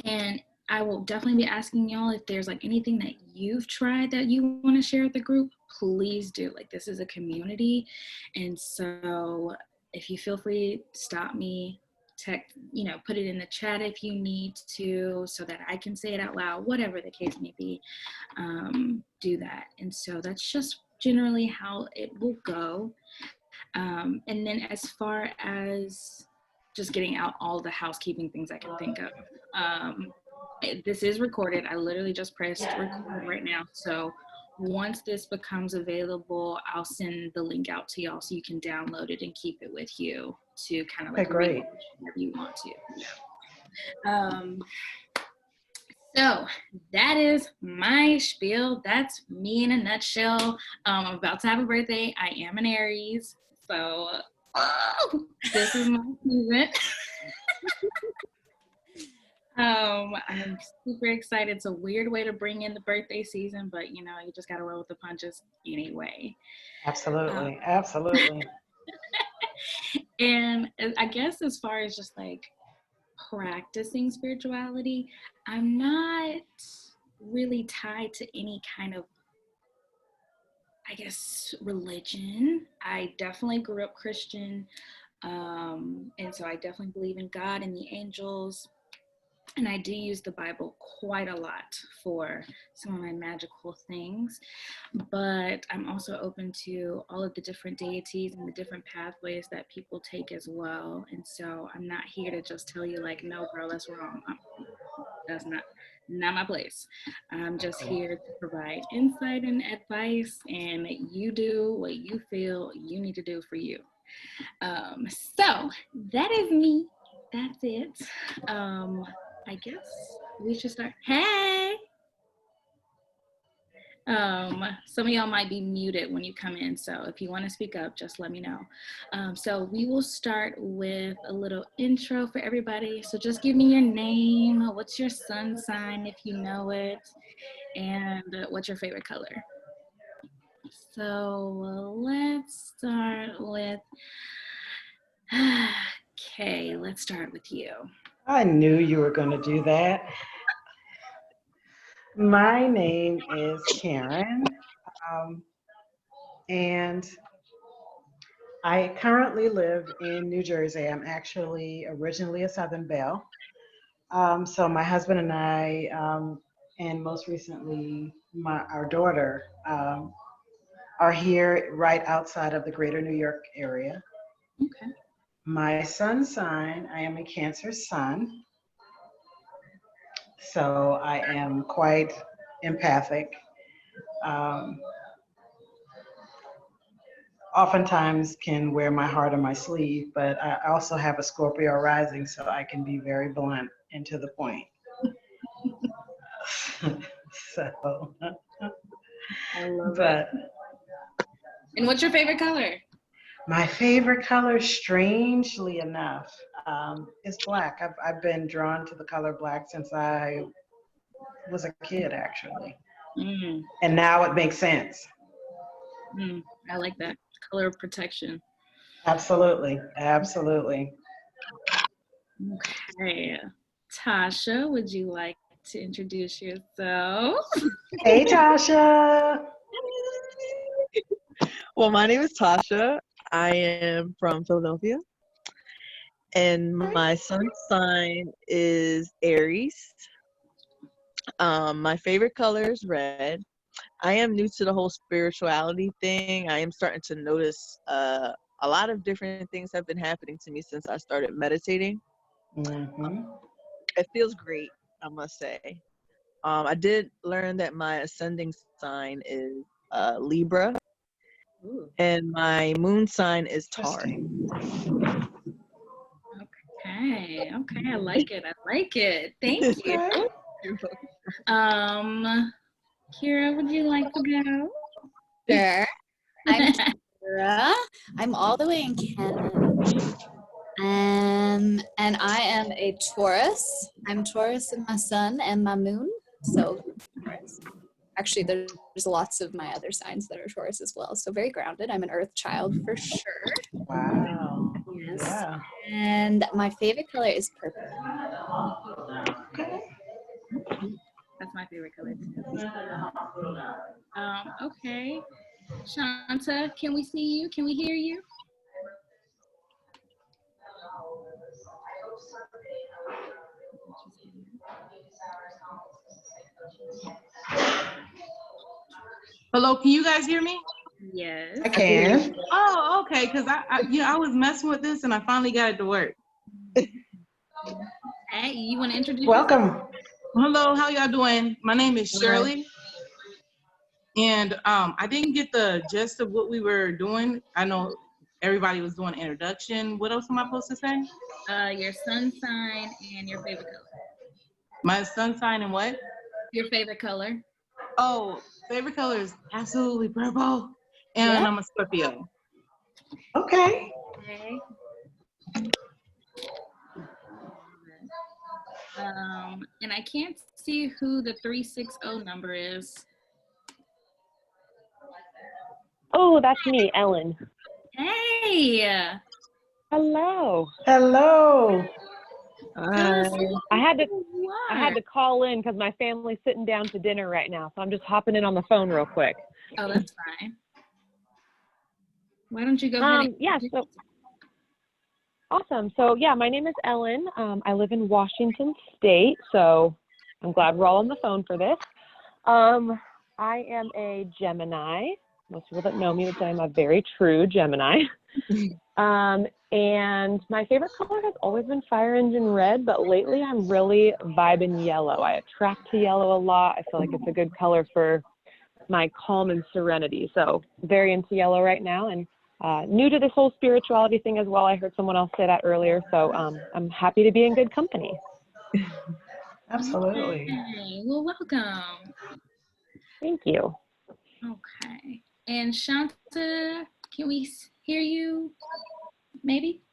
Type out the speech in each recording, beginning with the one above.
And I will definitely be asking y'all if there's like anything that you've tried that you want to share with the group, please do. Like, this is a community. And so if you feel free, stop me, text, put it in the chat if you need to, so that I can say it out loud, whatever the case may be. Do that. And so that's just generally how it will go. And then as far as just getting out all the housekeeping things I can think of, this is recorded. I literally just pressed record right now. So once this becomes available, I'll send the link out to y'all so you can download it and keep it with you to kind of like read whatever you want to. So that is my spiel. That's me in a nutshell. I'm about to have a birthday. I am an Aries. So this is my season. I'm super excited. It's a weird way to bring in the birthday season, but you just got to roll with the punches anyway. Absolutely. And I guess as far as just like practicing spirituality, I'm not really tied to any kind of, I guess, religion. I definitely grew up Christian. And so I definitely believe in God and the angels. And I do use the Bible quite a lot for some of my magical things, but I'm also open to all of the different deities and the different pathways that people take as well. And so I'm not here to just tell you like, no, girl, that's wrong. That's not my place. I'm just here to provide insight and advice, and you do what you feel you need to do for you. So that is me. That's it. I guess we should start. Hey! Some of y'all might be muted when you come in, so if you want to speak up, just let me know. So we will start with a little intro for everybody. So just give me your name, what's your sun sign if you know it, and what's your favorite color. So let's start with, okay, let's start with you. I knew you were going to do that. My name is Karen, and I currently live in New Jersey. I'm actually originally a Southern Belle. So my husband and I, and most recently our daughter, are here right outside of the greater New York area. Okay. My sun sign, I am a Cancer sun. So I am quite empathic. Oftentimes can wear my heart on my sleeve, but I also have a Scorpio rising, so I can be very blunt and to the point. So, I love it. And what's your favorite color? My favorite color, strangely enough, is black. I've been drawn to the color black since I was a kid, actually. And now it makes sense. I like that. Color of protection. Absolutely. Okay. Tasha, would you like to introduce yourself? Hey, Tasha. Well, my name is Tasha. I am from Philadelphia. And my sun sign is Aries. My favorite color is red. I am new to the whole spirituality thing. I am starting to notice a lot of different things have been happening to me since I started meditating. It feels great, I must say. I did learn that my ascending sign is Libra. Ooh. And my moon sign is Taurus. Okay, I like it. Thank you. Kira, would you like to go? Sure. I'm Kira. I'm all the way in Canada. And I am a Taurus. I'm Taurus in my sun and my moon. So Taurus. Actually, there's lots of my other signs that are Taurus as well. So very grounded. I'm an earth child for sure. Wow. Yes. Yeah. And my favorite color is purple. Okay. That's my favorite color too. Okay. Shanta, can we see you? Can we hear you? Hello, can you guys hear me? Yes. I can. Oh, okay, because I was messing with this and I finally got it to work. Hey, you want to introduce yourself? Welcome. Hello, how y'all doing? My name is Shirley. And I didn't get the gist of what we were doing. I know everybody was doing an introduction. What else am I supposed to say? Your sun sign and your favorite color. My sun sign and what? Your favorite color. Oh, favorite color is absolutely purple. And Yeah. I'm a Scorpio. Okay. Okay. And I can't see who the 360 number is. Oh, that's me, Ellen. Hey, Hello. Hello. tell us Hi. who I had to you I are. had to call in because my family's sitting down to dinner right now, so I'm just hopping in on the phone real quick. Oh, that's fine. Why don't you go ahead and Yeah, so awesome. So yeah, my name is Ellen. I live in Washington State, so I'm glad we're all on the phone for this. I am a Gemini. Most people that know me would say I'm a very true Gemini. And my favorite color has always been fire engine red, but lately I'm really vibing yellow. I attract to yellow a lot. I feel like it's a good color for my calm and serenity. So very into yellow right now, and new to this whole spirituality thing as well. I heard someone else say that earlier, so I'm happy to be in good company. Absolutely. Okay, well, welcome. Thank you. Okay. And Shanta, can we hear you? Maybe?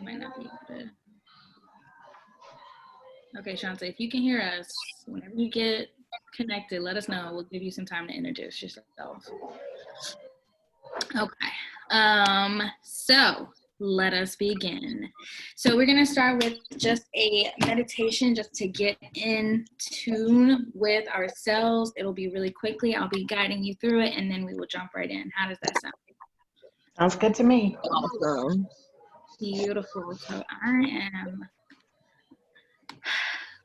Might not be able to. Okay, Shanta, if you can hear us, whenever you get connected, let us know. We'll give you some time to introduce yourself. Okay. So let us begin. So we're gonna start with just a meditation just to get in tune with ourselves. It'll be really quickly. I'll be guiding you through it and then we will jump right in. How does that sound? Sounds good to me. Awesome. Beautiful. So I am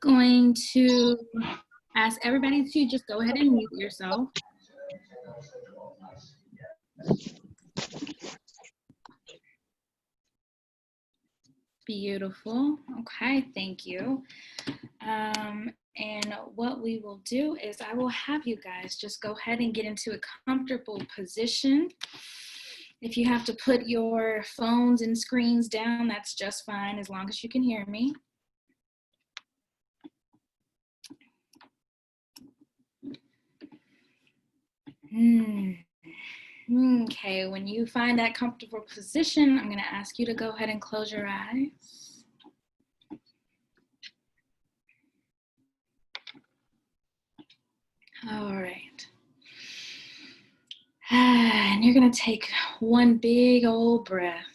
going to ask everybody to just go ahead and mute yourself. Beautiful. Okay, thank you. And what we will do is I will have you guys just go ahead and get into a comfortable position. If you have to put your phones and screens down, that's just fine as long as you can hear me. Okay, when you find that comfortable position, I'm going to ask you to go ahead and close your eyes. All right. And you're going to take one big old breath.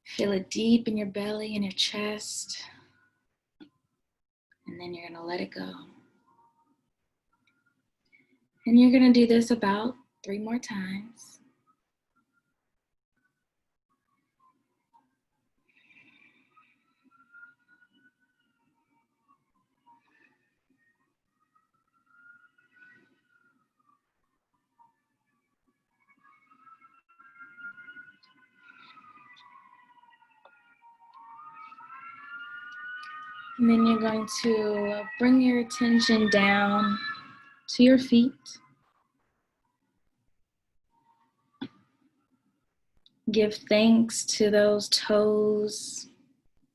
Feel it deep in your belly and your chest. And then you're going to let it go. And you're going to do this about 3 more times. And then you're going to bring your attention down to your feet. Give thanks to those toes,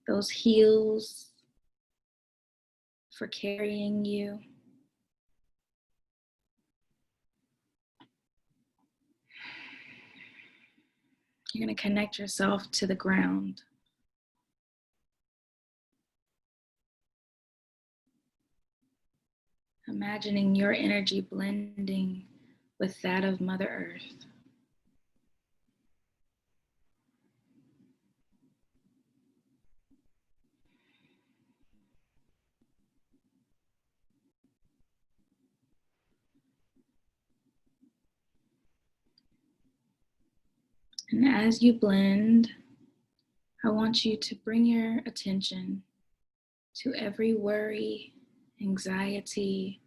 those heels for carrying you. You're going to connect yourself to the ground. Imagining your energy blending with that of Mother Earth. And as you blend, I want you to bring your attention to every worry, anxiety,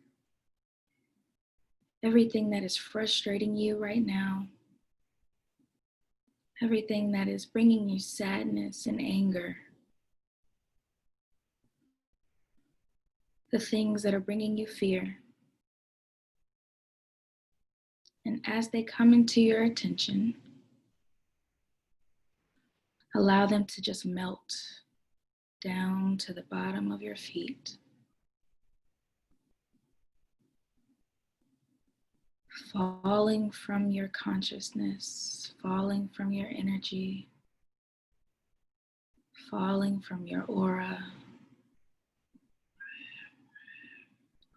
everything that is frustrating you right now, everything that is bringing you sadness and anger, the things that are bringing you fear. And as they come into your attention, allow them to just melt down to the bottom of your feet, falling from your consciousness, falling from your energy, falling from your aura,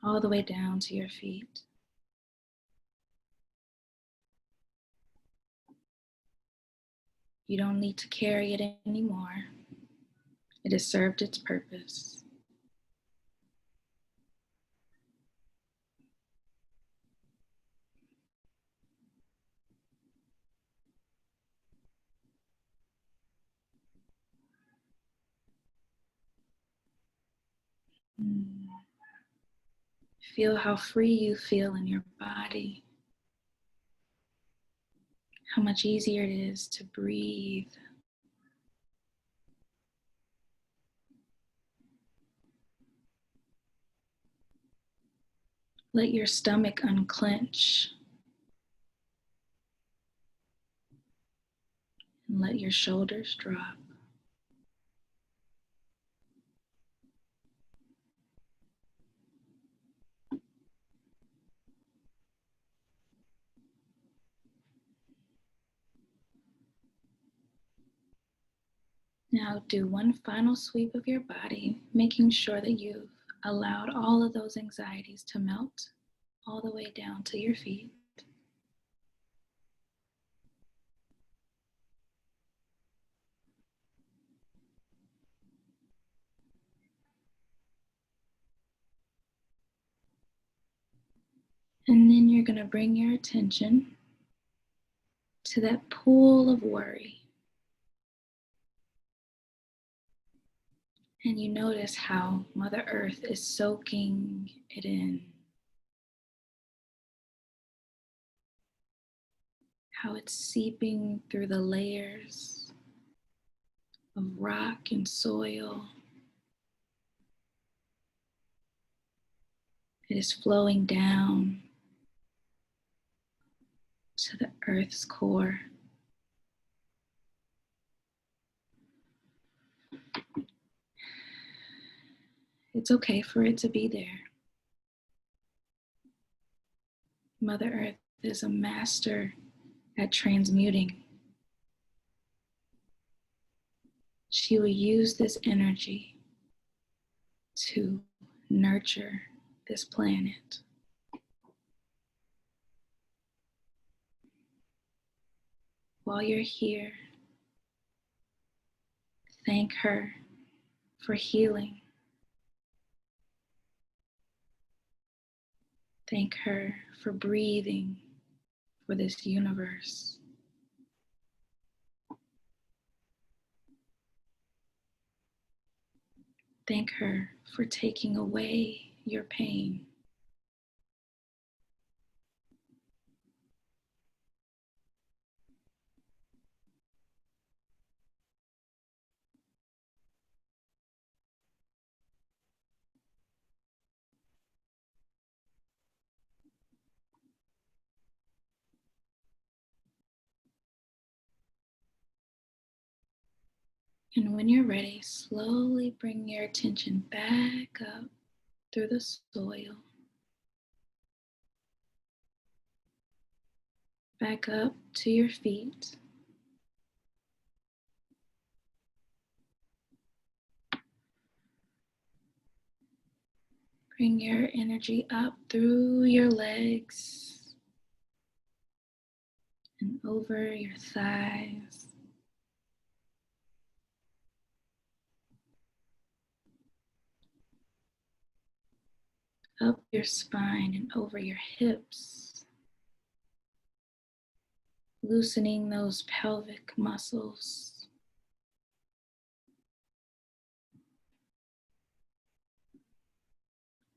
all the way down to your feet. You don't need to carry it anymore. It has served its purpose. Feel how free you feel in your body, how much easier it is to breathe. Let your stomach unclench and let your shoulders drop. Now do one final sweep of your body, making sure that you've allowed all of those anxieties to melt all the way down to your feet. And then you're going to bring your attention to that pool of worry. And you notice how Mother Earth is soaking it in, how it's seeping through the layers of rock and soil. It is flowing down to the Earth's core. It's okay for it to be there. Mother Earth is a master at transmuting. She will use this energy to nurture this planet. While you're here, thank her for healing. Thank her for breathing for this universe. Thank her for taking away your pain. And when you're ready, slowly bring your attention back up through the soil, back up to your feet. Bring your energy up through your legs and over your thighs. Up your spine and over your hips, loosening those pelvic muscles.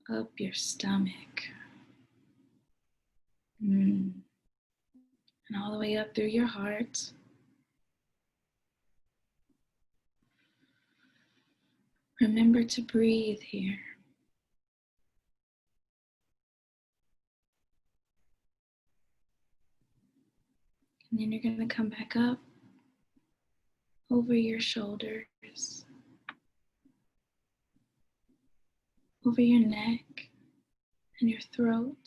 Up your stomach. And all the way up through your heart. Remember to breathe here. And then you're going to come back up over your shoulders, over your neck and your throat.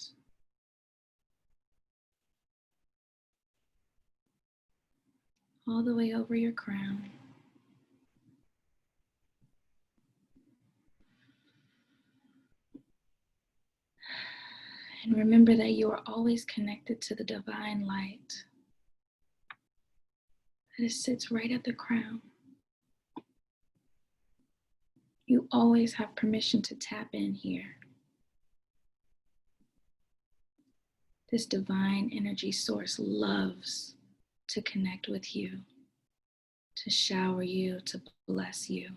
All the way over your crown. And remember that you are always connected to the divine light that sits right at the crown. You always have permission to tap in here. This divine energy source loves to connect with you, to shower you, to bless you.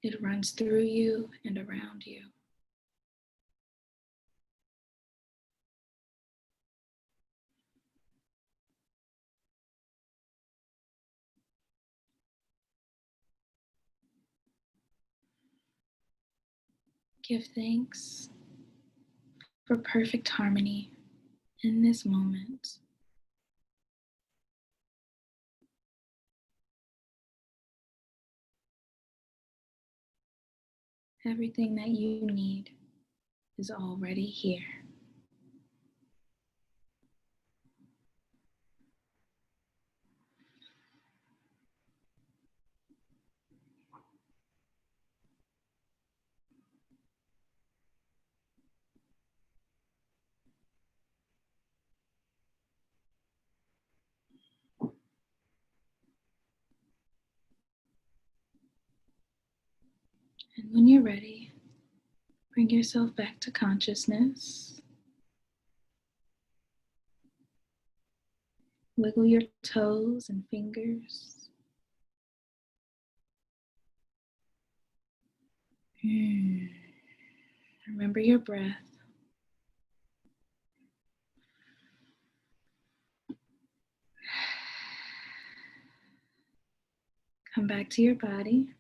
It runs through you and around you. Give thanks for perfect harmony in this moment. Everything that you need is already here. And when you're ready, bring yourself back to consciousness. Wiggle your toes and fingers. Remember your breath. Come back to your body.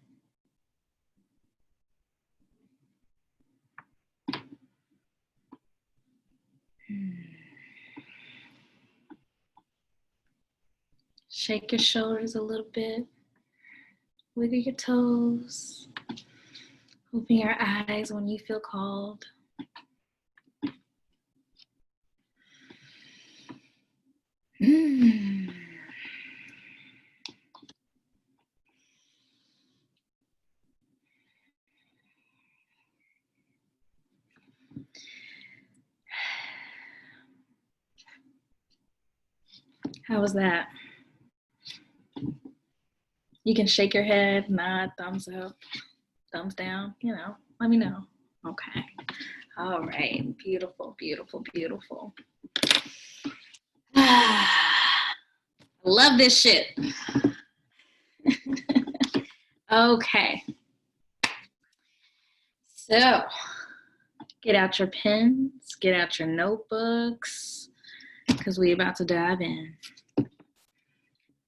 Shake your shoulders a little bit. Wiggle your toes. Open your eyes when you feel called. How was that? You can shake your head, nod, thumbs up, thumbs down, let me know. Okay. All right. Beautiful, beautiful, beautiful. I love this shit. Okay. So, get out your pens, get out your notebooks, because we're about to dive in.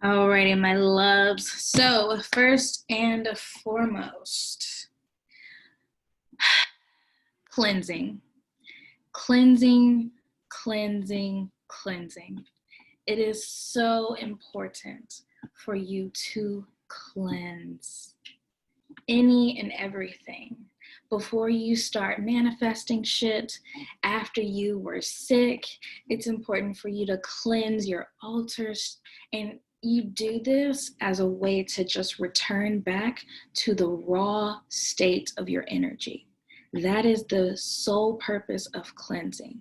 Alrighty, my loves. So, first and foremost, cleansing. Cleansing, cleansing, cleansing. It is so important for you to cleanse any and everything before you start manifesting shit. After you were sick, it's important for you to cleanse your altars, and you do this as a way to just return back to the raw state of your energy. That is the sole purpose of cleansing.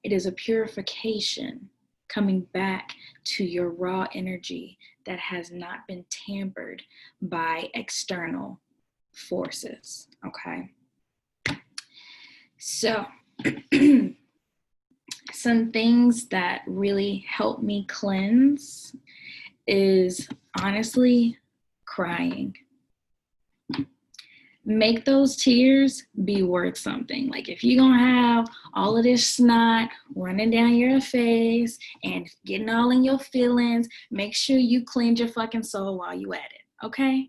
It is a purification, coming back to your raw energy that has not been tampered by external forces, okay? So, Some things that really help me cleanse is honestly crying. Make those tears be worth something. Like if you're gonna have all of this snot running down your face and getting all in your feelings, make sure you cleanse your fucking soul while you at it, okay?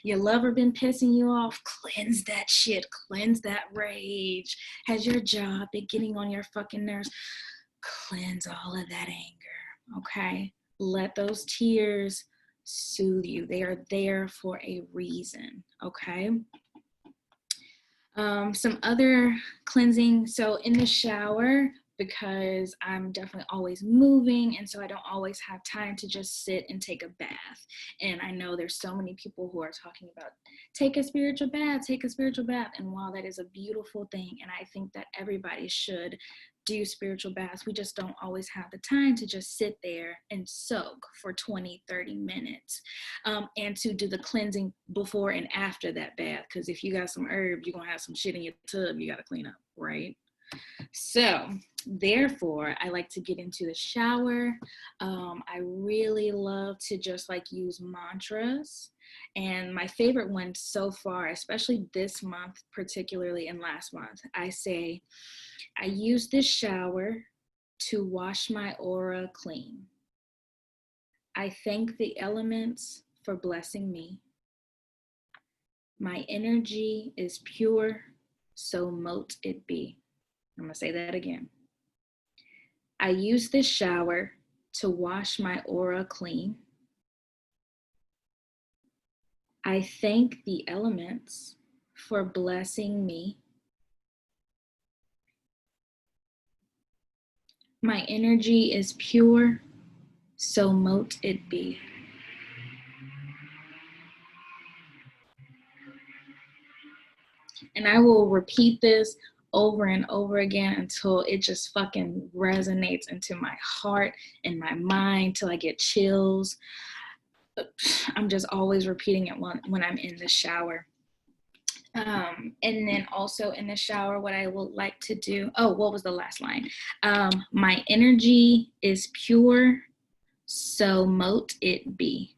Your lover been pissing you off, cleanse that shit, cleanse that rage. Has your job been getting on your fucking nerves, cleanse all of that anger, okay? Let those tears soothe you. They are there for a reason, okay? Some other cleansing, so in the shower, because I'm definitely always moving, and so I don't always have time to just sit and take a bath. And I know there's so many people who are talking about take a spiritual bath, take a spiritual bath. And while that is a beautiful thing, and I think that everybody should do spiritual baths, we just don't always have the time to just sit there and soak for 20-30 minutes, and to do the cleansing before and after that bath, because if you got some herbs, you're gonna have some shit in your tub you got to clean up, right? So therefore, I like to get into the shower. I really love to just like use mantras. And my favorite one so far, especially this month, particularly and last month, I say, I use this shower to wash my aura clean. I thank the elements for blessing me. My energy is pure, so mote it be. I'm gonna say that again. I use this shower to wash my aura clean. I thank the elements for blessing me. My energy is pure, so mote it be. And I will repeat this over and over again until it just fucking resonates into my heart and my mind, till I get chills. I'm just always repeating it when I'm in the shower. And then also in the shower, what I will like to do, oh, what was the last line? My energy is pure, so mote it be.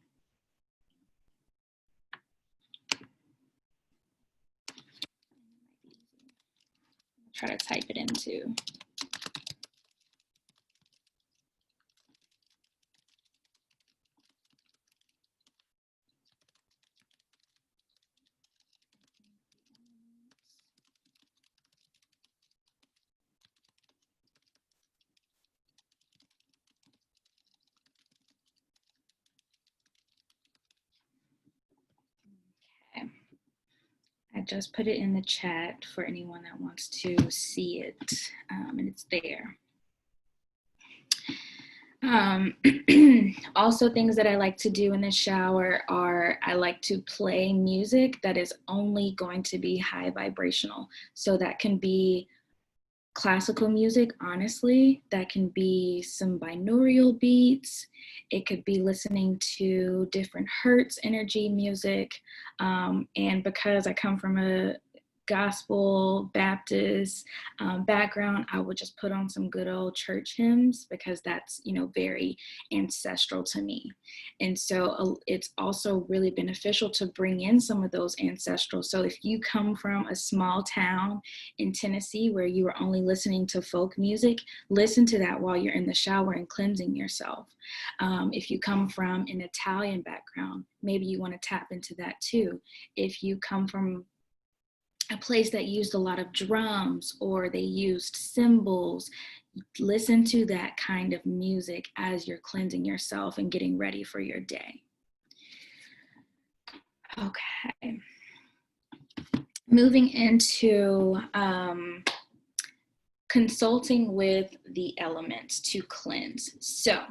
Try to type it into. Okay. I just put it in the chat for anyone that wants to see it, and it's there. Also, things that I like to do in the shower are I like to play music that is only going to be high vibrational. So that can be classical music, honestly. That can be some binaural beats. It could be listening to different hertz energy music. And because I come from a gospel Baptist background, I would just put on some good old church hymns, because that's, you know, very ancestral to me. And so it's also really beneficial to bring in some of those ancestral. So if you come from a small town in Tennessee where you are only listening to folk music, listen to that while you're in the shower and cleansing yourself. If you come from an Italian background, maybe you want to tap into that too. If you come from a place that used a lot of drums or they used cymbals, listen to that kind of music as you're cleansing yourself and getting ready for your day. Okay. Moving into consulting with the elements to cleanse. So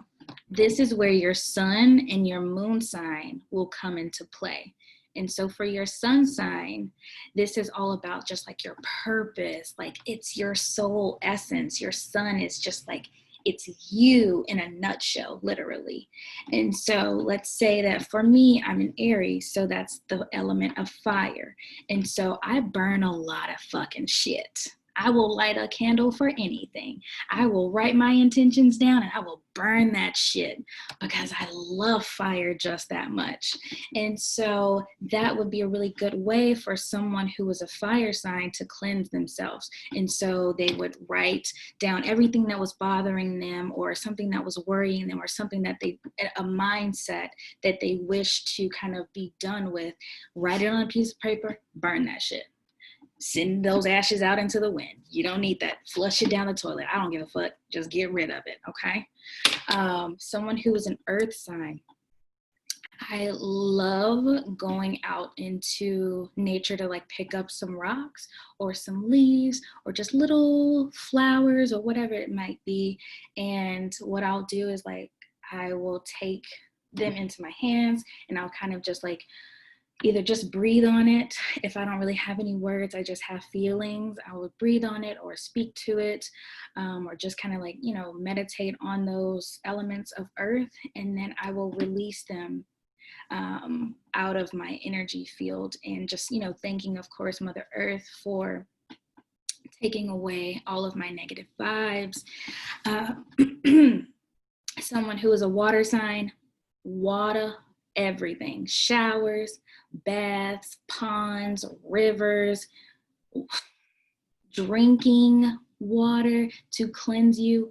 this is where your sun and your moon sign will come into play. And so for your sun sign, this is all about just like your purpose, like it's your soul essence. Your sun is just like, it's you in a nutshell, literally. And so let's say that for me, I'm an Aries, so that's the element of fire. And so I burn a lot of fucking shit. I will light a candle for anything. I will write my intentions down and I will burn that shit because I love fire just that much. And so that would be a really good way for someone who was a fire sign to cleanse themselves. And so they would write down everything that was bothering them or something that was worrying them or something that a mindset that they wish to kind of be done with. Write it on a piece of paper, burn that shit. Send those ashes out into the wind. You don't need that. Flush it down the toilet. I don't give a fuck. Just get rid of it, okay? Someone who is an earth sign. I love going out into nature to like pick up some rocks or some leaves or just little flowers or whatever it might be. And what I'll do is like, I will take them into my hands and I'll kind of just like either just breathe on it. If I don't really have any words, I just have feelings, I would breathe on it or speak to it, or just kind of like, you know, meditate on those elements of earth. And then I will release them out of my energy field and just, you know, thanking, of course, Mother Earth for taking away all of my negative vibes. Someone who is a water sign, water everything, showers, baths, ponds, rivers, drinking water to cleanse you,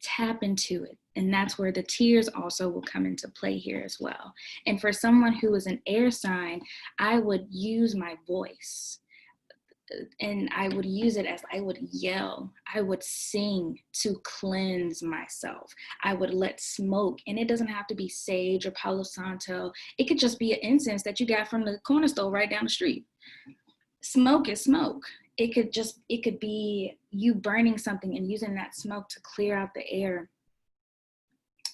tap into it. And that's where the tears also will come into play here as well. And for someone who is an air sign, I would use my voice. And I would use it as I would yell, I would sing to cleanse myself. I would let smoke, and it doesn't have to be sage or Palo Santo. It could just be an incense that you got from the corner store right down the street. Smoke is smoke. It could be you burning something and using that smoke to clear out the air.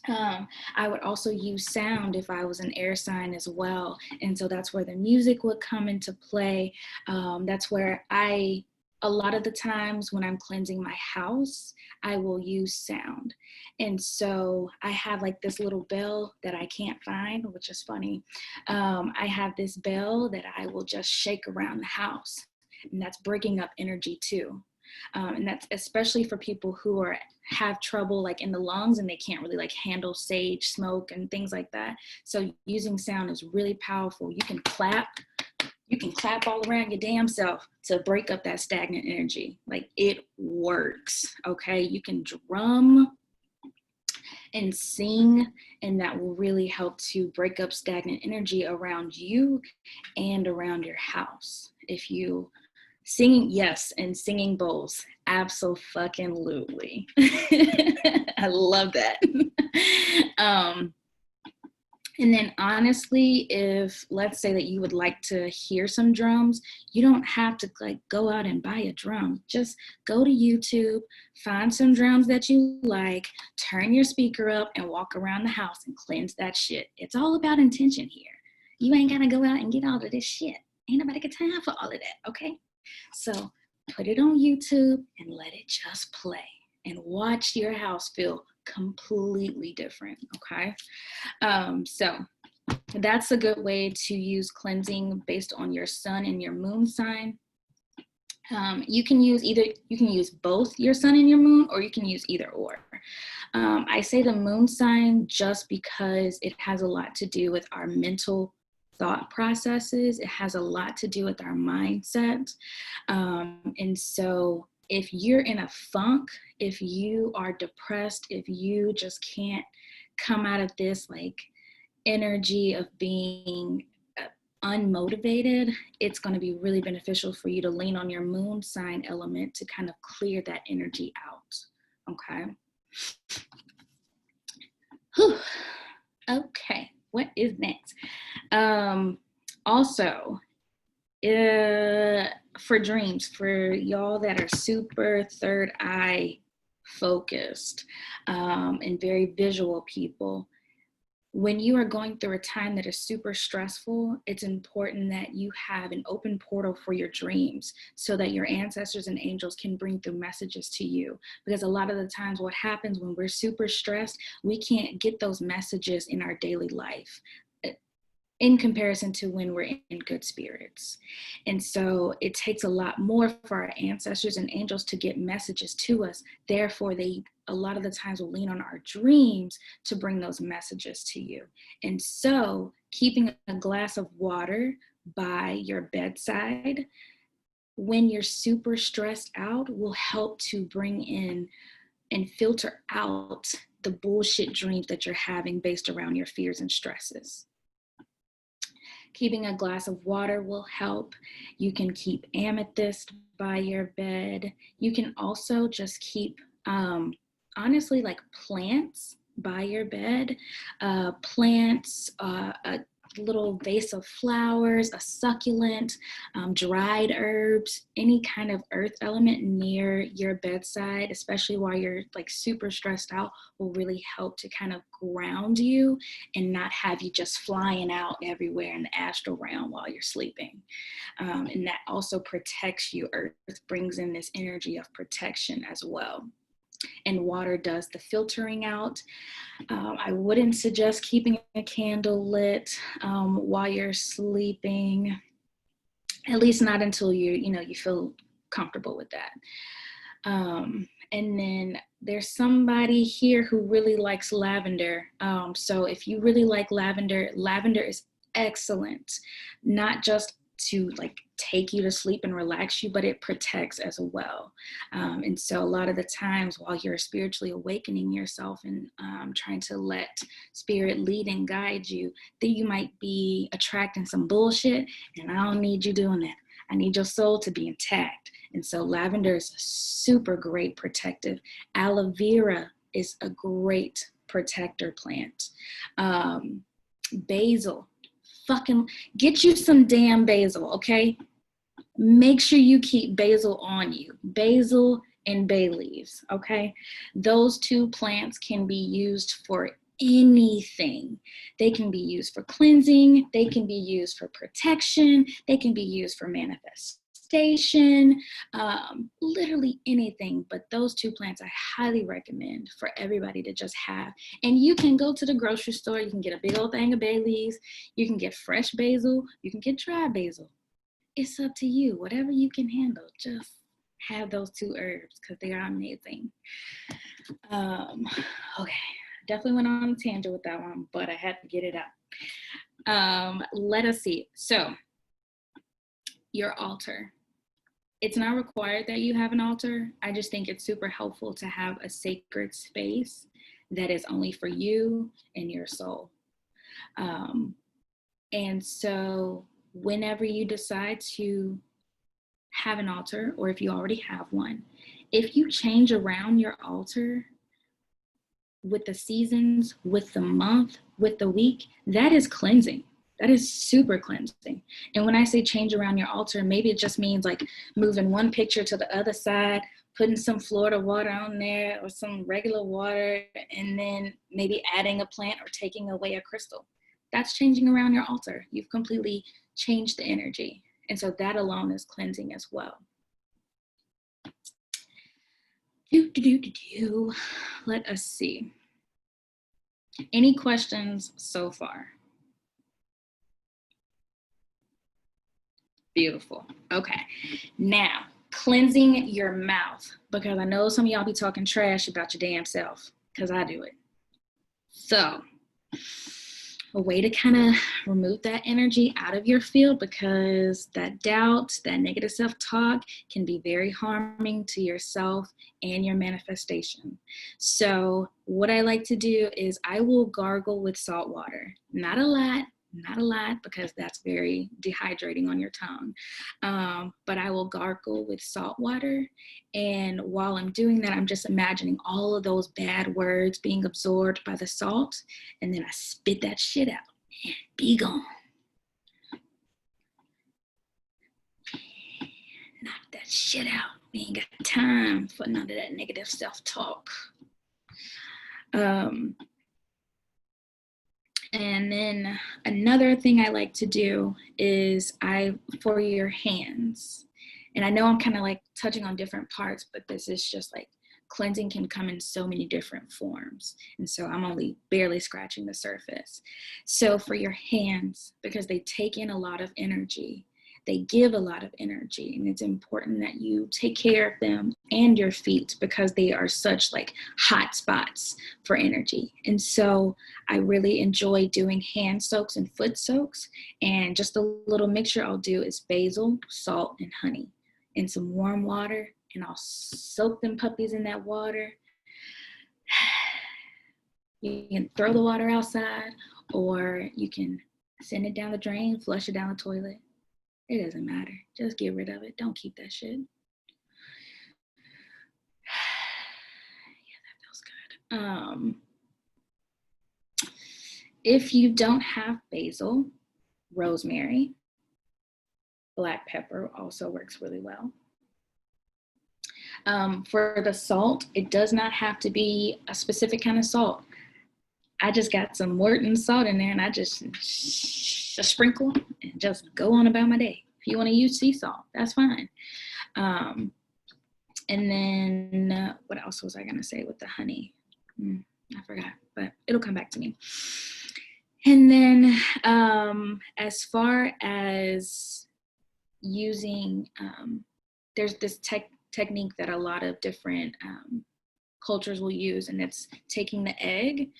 I would also use sound if I was an air sign as well. And so that's where the music would come into play. That's where a lot of the times when I'm cleansing my house, I will use sound. And so I have like this little bell that I can't find, which is funny. I have this bell that I will just shake around the house, and that's breaking up energy too. And that's especially for people who have trouble like in the lungs and they can't really like handle sage smoke and things like that. So using sound is really powerful. You can clap all around your damn self to break up that stagnant energy. Like it works, okay? You can drum and sing, and that will really help to break up stagnant energy around you and around your house. If you singing, yes, and singing bowls, absolutely. I love that. And then honestly, if let's say that you would like to hear some drums, you don't have to like go out and buy a drum. Just go to YouTube, find some drums that you like, turn your speaker up and walk around the house and cleanse that shit. It's all about intention here. You ain't gotta go out and get all of this shit. Ain't nobody got time for all of that, okay? So put it on YouTube and let it just play and watch your house feel completely different, okay? So that's a good way to use cleansing based on your sun and your moon sign. You can use both your sun and your moon, or you can use either or. I say the moon sign just because it has a lot to do with our mental thought processes. It has a lot to do with our mindset. And so if you're in a funk, if you are depressed, if you just can't come out of this like energy of being unmotivated, it's going to be really beneficial for you to lean on your moon sign element to kind of clear that energy out. Okay. Whew. Okay. What is next? Also, for dreams, for y'all that are super third eye focused and very visual people, when you are going through a time that is super stressful, it's important that you have an open portal for your dreams so that your ancestors and angels can bring through messages to you. Because a lot of the times what happens when we're super stressed, we can't get those messages in our daily life. in comparison to when we're in good spirits. And so it takes a lot more for our ancestors and angels to get messages to us. Therefore, they a lot of the times will lean on our dreams to bring those messages to you. And so keeping a glass of water by your bedside when you're super stressed out will help to bring in and filter out the bullshit dreams that you're having based around your fears and stresses. Keeping a glass of water will help. You can keep amethyst by your bed. You can also just keep, honestly, like plants by your bed. Plants, a little vase of flowers, a succulent, dried herbs, any kind of earth element near your bedside, especially while you're like super stressed out, will really help to kind of ground you and not have you just flying out everywhere in the astral realm while you're sleeping. And that also protects you. Earth brings in this energy of protection as well. And water does the filtering out. I wouldn't suggest keeping a candle lit while you're sleeping, at least not until you feel comfortable with that. And then there's somebody here who really likes lavender. So if you really like lavender, lavender is excellent, not just to like take you to sleep and relax you, but it protects as well. And so a lot of the times while you're spiritually awakening yourself and trying to let spirit lead and guide you, that you might be attracting some bullshit, and I don't need you doing that. I need your soul to be intact. And so lavender is a super great protective. Aloe vera is a great protector plant. Basil, fucking get you some damn basil, okay? Make sure you keep basil on you. Basil and bay leaves, okay? Those two plants can be used for anything. They can be used for cleansing. They can be used for protection. They can be used for manifestation, literally anything. But those two plants I highly recommend for everybody to just have. And you can go to the grocery store. You can get a big old thing of bay leaves. You can get fresh basil. You can get dry basil. It's up to you. Whatever you can handle, just have those two herbs because they are amazing. Okay. Definitely went on a tangent with that one, but I had to get it out. Let us see. So, your altar. It's not required that you have an altar. I just think it's super helpful to have a sacred space that is only for you and your soul. And so, whenever you decide to have an altar, or if you already have one, if you change around your altar with the seasons, with the month, with the week, that is cleansing. That is super cleansing. And when I say change around your altar, maybe it just means like moving one picture to the other side, putting some Florida water on there or some regular water, and then maybe adding a plant or taking away a crystal. That's changing around your altar. You've completely changed the energy. And so that alone is cleansing as well. Let us see. Any questions so far? Beautiful. Okay. Now, cleansing your mouth, because I know some of y'all be talking trash about your damn self, because I do it. So, a way to kind of remove that energy out of your field, because that doubt, that negative self-talk can be very harming to yourself and your manifestation. So what I like to do is I will gargle with salt water. Not a lot, because that's very dehydrating on your tongue. But I will gargle with salt water. And while I'm doing that, I'm just imagining all of those bad words being absorbed by the salt. And then I spit that shit out and be gone. Knock that shit out. We ain't got time for none of that negative self-talk. And then another thing I like to do is for your hands. And I know I'm kind of like touching on different parts, but this is just like cleansing can come in so many different forms. And so I'm only barely scratching the surface. So for your hands, because they take in a lot of energy, they give a lot of energy, and it's important that you take care of them, and your feet, because they are such like hot spots for energy. And so I really enjoy doing hand soaks and foot soaks, and just a little mixture I'll do is basil, salt, and honey in some warm water, and I'll soak them puppies in that water. You can throw the water outside, or you can send it down the drain, flush it down the toilet. It doesn't matter. Just get rid of it. Don't keep that shit. Yeah, that feels good. If you don't have basil, rosemary, black pepper also works really well. For the salt, it does not have to be a specific kind of salt. I just got some Morton salt in there, and I just sprinkle and just go on about my day. If you want to use sea salt, that's fine. And then what else was I going to say with the honey? I forgot, but it'll come back to me. And then as far as using, there's this technique that a lot of different cultures will use, and it's taking the egg,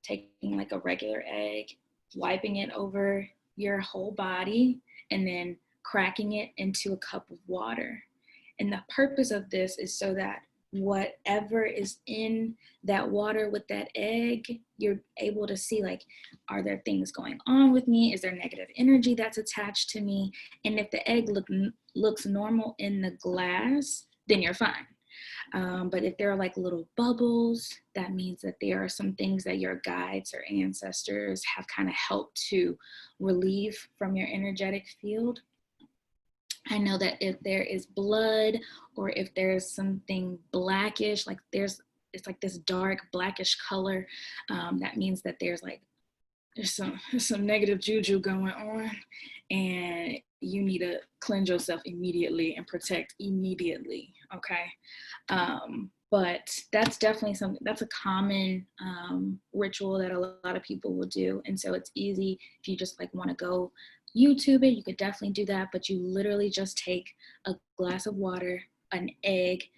taking like a regular egg, wiping it over your whole body, and then cracking it into a cup of water. And the purpose of this is so that whatever is in that water with that egg, you're able to see, like, are there things going on with me? Is there negative energy that's attached to me? And if the egg looks normal in the glass, then you're fine. But if there are like little bubbles, that means that there are some things that your guides or ancestors have kind of helped to relieve from your energetic field. I know that if there is blood, or if there's something blackish, like it's like this dark blackish color, that means that there's some negative juju going on, and you need to cleanse yourself immediately and protect immediately, okay? But that's definitely something, that's a common ritual that a lot of people will do. And so it's easy if you just like want to go YouTube it, you could definitely do that, but you literally just take a glass of water, an egg,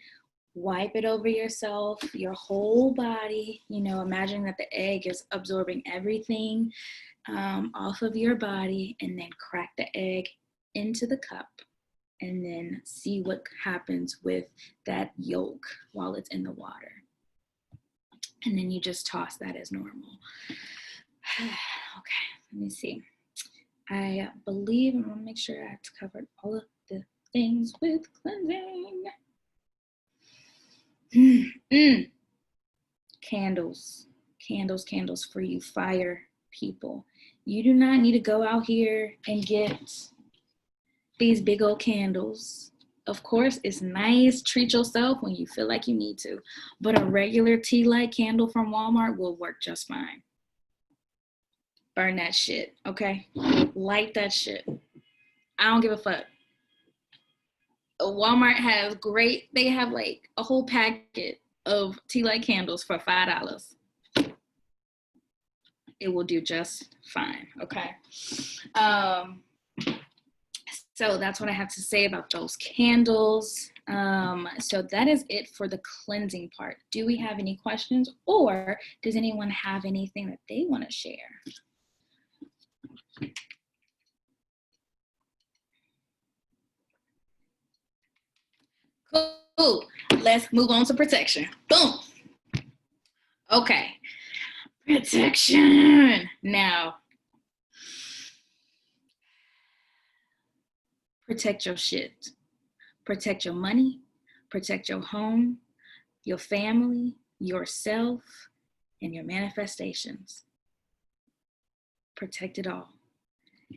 wipe it over yourself, your whole body, imagine that the egg is absorbing everything off of your body, and then crack the egg into the cup, and then see what happens with that yolk while it's in the water. And then you just toss that as normal. Okay, let me see. I believe, I want to make sure I've covered all of the things with cleansing. Candles for you fire people. You do not need to go out here and get these big old candles. Of course, it's nice, treat yourself when you feel like you need to, but a regular tea light candle from Walmart will work just fine. Burn that shit, okay? Light that shit. I don't give a fuck. Walmart has they have like a whole packet of tea light candles for $5. It will do just fine, okay? So that's what I have to say about those candles. So that is it for the cleansing part. Do we have any questions, or does anyone have anything that they want to share? Cool. Let's move on to protection. Boom. Okay. Protection. Now, protect your shit. Protect your money. Protect your home, your family, yourself, and your manifestations. Protect it all.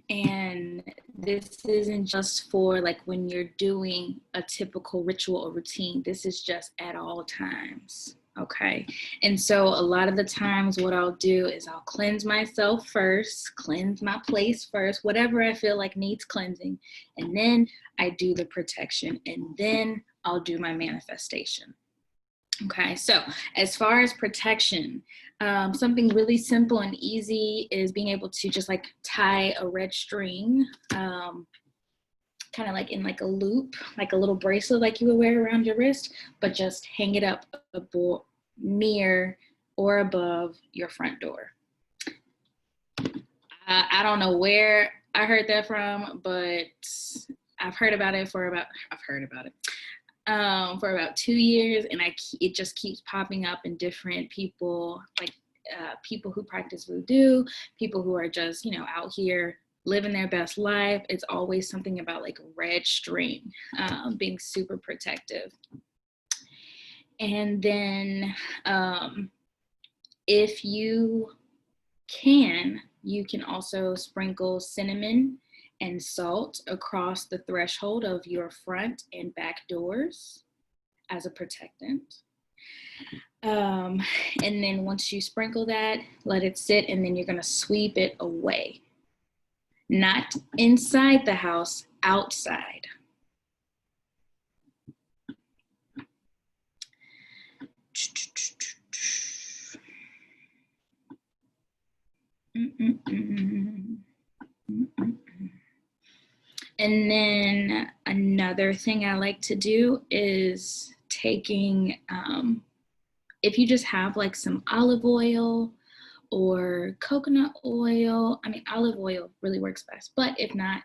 And this isn't just for like when you're doing a typical ritual or routine. This is just at all times, okay? And so a lot of the times what I'll do is I'll cleanse myself first, cleanse my place first, whatever I feel like needs cleansing, and then I do the protection, and then I'll do my manifestation. Okay, so as far as protection, something really simple and easy is being able to just like tie a red string, kind of like in like a loop, like a little bracelet like you would wear around your wrist, but just hang it up near or above your front door. I don't know where I heard that from, but I've heard about it for about 2 years, and it just keeps popping up in different people, like people who practice voodoo, people who are just, you know, out here living their best life. It's always something about like red string, being super protective. And then if you can also sprinkle cinnamon and salt across the threshold of your front and back doors as a protectant. And then once you sprinkle that, let it sit, and then you're gonna sweep it away. Not inside the house, outside. And then another thing I like to do is taking, if you just have like some olive oil or coconut oil, I mean, olive oil really works best, but if not,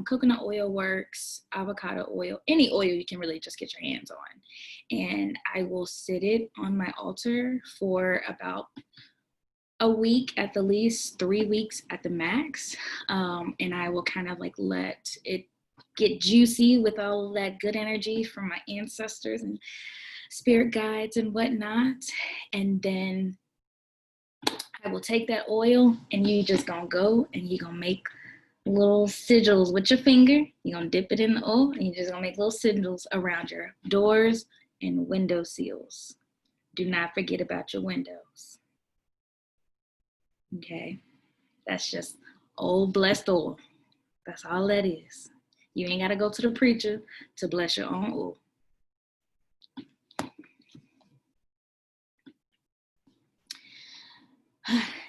coconut oil works, avocado oil, any oil you can really just get your hands on. And I will sit it on my altar for about a week at the least, 3 weeks at the max. And I will kind of like let it get juicy with all that good energy from my ancestors and spirit guides and whatnot. And then I will take that oil, and you just gonna go and you're gonna make little sigils with your finger. You're gonna dip it in the oil, and you're just gonna make little sigils around your doors and window sills. Do not forget about your windows. Okay, that's just old blessed oil. That's all that is. You ain't gotta go to the preacher to bless your own oil.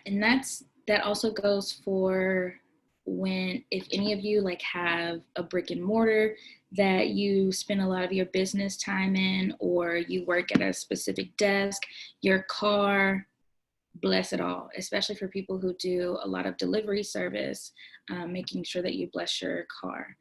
And that also goes for if any of you like have a brick and mortar that you spend a lot of your business time in, or you work at a specific desk, your car, bless it all, especially for people who do a lot of delivery service, making sure that you bless your car.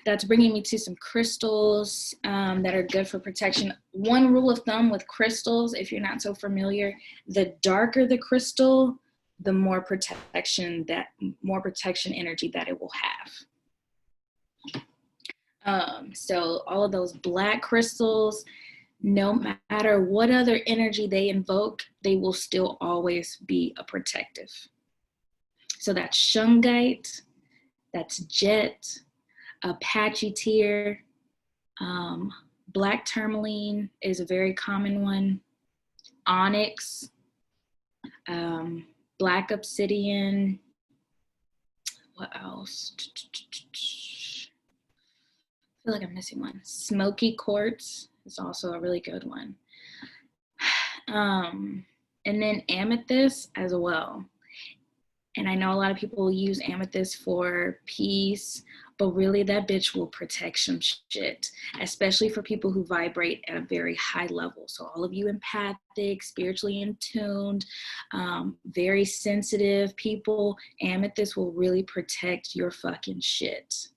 That's bringing me to some crystals that are good for protection. One rule of thumb with crystals, if you're not so familiar, the darker the crystal, the more protection energy that it will have. So all of those black crystals, no matter what other energy they invoke, they will still always be a protective. So that's shungite, that's jet, Apache tear, black tourmaline is a very common one, onyx, black obsidian, what else? I feel like I'm missing one. Smoky quartz is also a really good one. And then amethyst as well. And I know a lot of people use amethyst for peace, but really that bitch will protect some shit, especially for people who vibrate at a very high level. So all of you empathic, spiritually in tuned, very sensitive people, amethyst will really protect your fucking shit.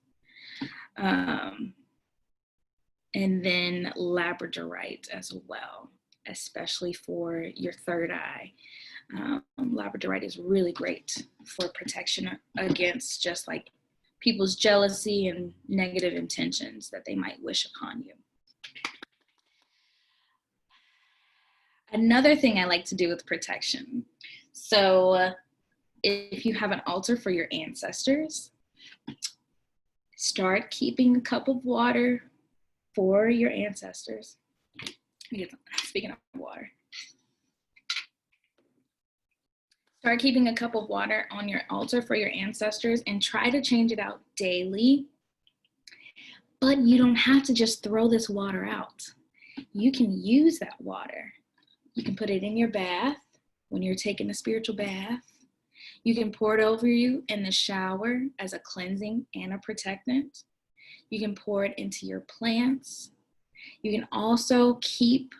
And then labradorite as well, especially for your third eye. Labradorite is really great for protection against just like people's jealousy and negative intentions that they might wish upon you. Another thing I like to do with protection. So if you have an altar for your ancestors, start keeping a cup of water for your ancestors. Speaking of water. Start keeping a cup of water on your altar for your ancestors and try to change it out daily. But you don't have to just throw this water out. you can use that water. You can put it in your bath when you're taking a spiritual bath. You can pour it over you in the shower as a cleansing and a protectant. You can pour it into your plants. You can also keep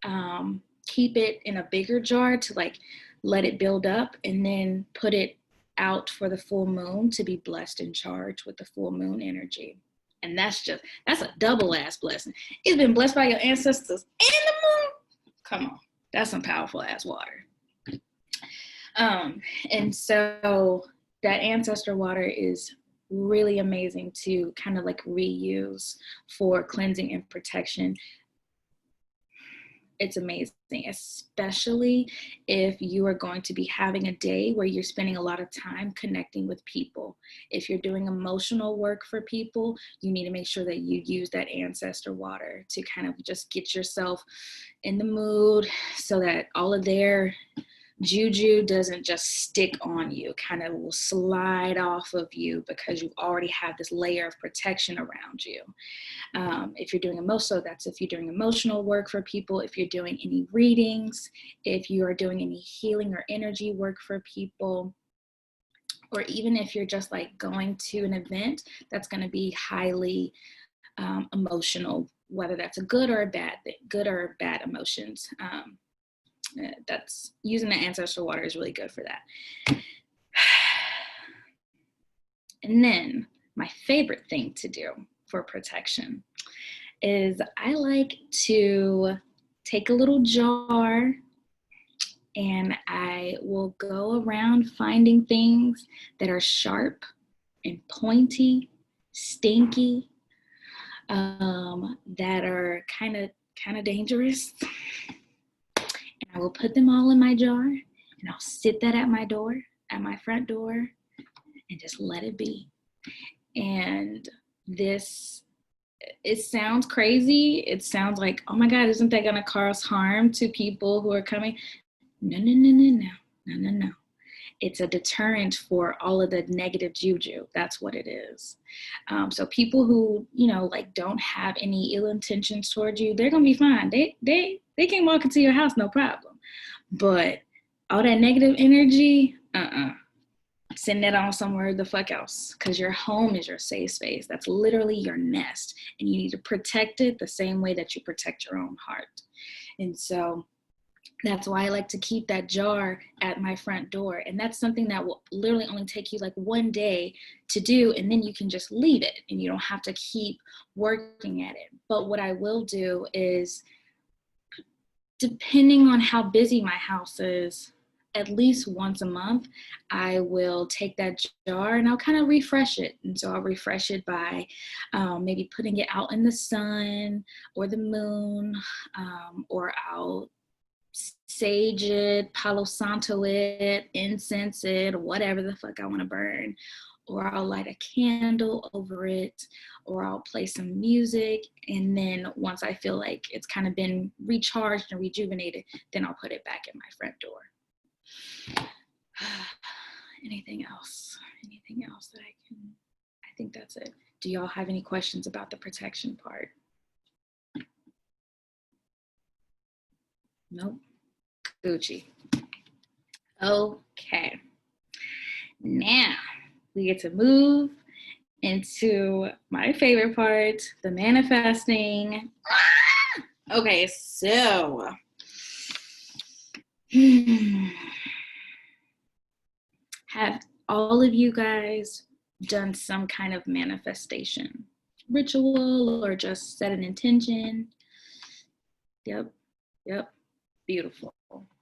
it in a bigger jar to like let it build up, and then put it out for the full moon to be blessed and charged with the full moon energy. And that's a double ass blessing. It's been blessed by your ancestors and the moon. Come on, that's some powerful ass water. And so that ancestor water is really amazing to kind of like reuse for cleansing and protection. It's amazing, especially if you are going to be having a day where you're spending a lot of time connecting with people. If you're doing emotional work for people, you need to make sure that you use that ancestor water to kind of just get yourself in the mood so that all of their juju doesn't just stick on you, kind of will slide off of you because you already have this layer of protection around you. If you're doing if you're doing emotional work for people, if you're doing any readings, if you are doing any healing or energy work for people, or even if you're just like going to an event that's going to be highly emotional, whether that's a good or bad emotions. That's using the ancestral water is really good for that. And then my favorite thing to do for protection is I like to take a little jar and I will go around finding things that are sharp and pointy, stinky, that are kind of dangerous. And I will put them all in my jar, and I'll sit that at my front door, and just let it be. And it sounds crazy. It sounds like, oh my God, isn't that gonna cause harm to people who are coming? No. It's a deterrent for all of the negative juju. That's what it is. So people who, like don't have any ill intentions towards you, they're gonna be fine. They can walk into your house, no problem. But all that negative energy, send that on somewhere the fuck else, because your home is your safe space. That's literally your nest, and you need to protect it the same way that you protect your own heart. And so that's why I like to keep that jar at my front door. And that's something that will literally only take you like one day to do, and then you can just leave it and you don't have to keep working at it. But what I will do is, depending on how busy my house is, at least once a month, I will take that jar and I'll kind of refresh it. And so I'll refresh it by maybe putting it out in the sun or the moon, or I'll sage it, Palo Santo it, incense it, whatever the fuck I want to burn. Or I'll light a candle over it, or I'll play some music. And then once I feel like it's kind of been recharged and rejuvenated, then I'll put it back in my front door. Anything else that I think that's it. Do y'all have any questions about the protection part? Nope. Gucci. Okay. Now we get to move into my favorite part, the manifesting. Okay, so have all of you guys done some kind of manifestation ritual or just set an intention? Yep. Beautiful.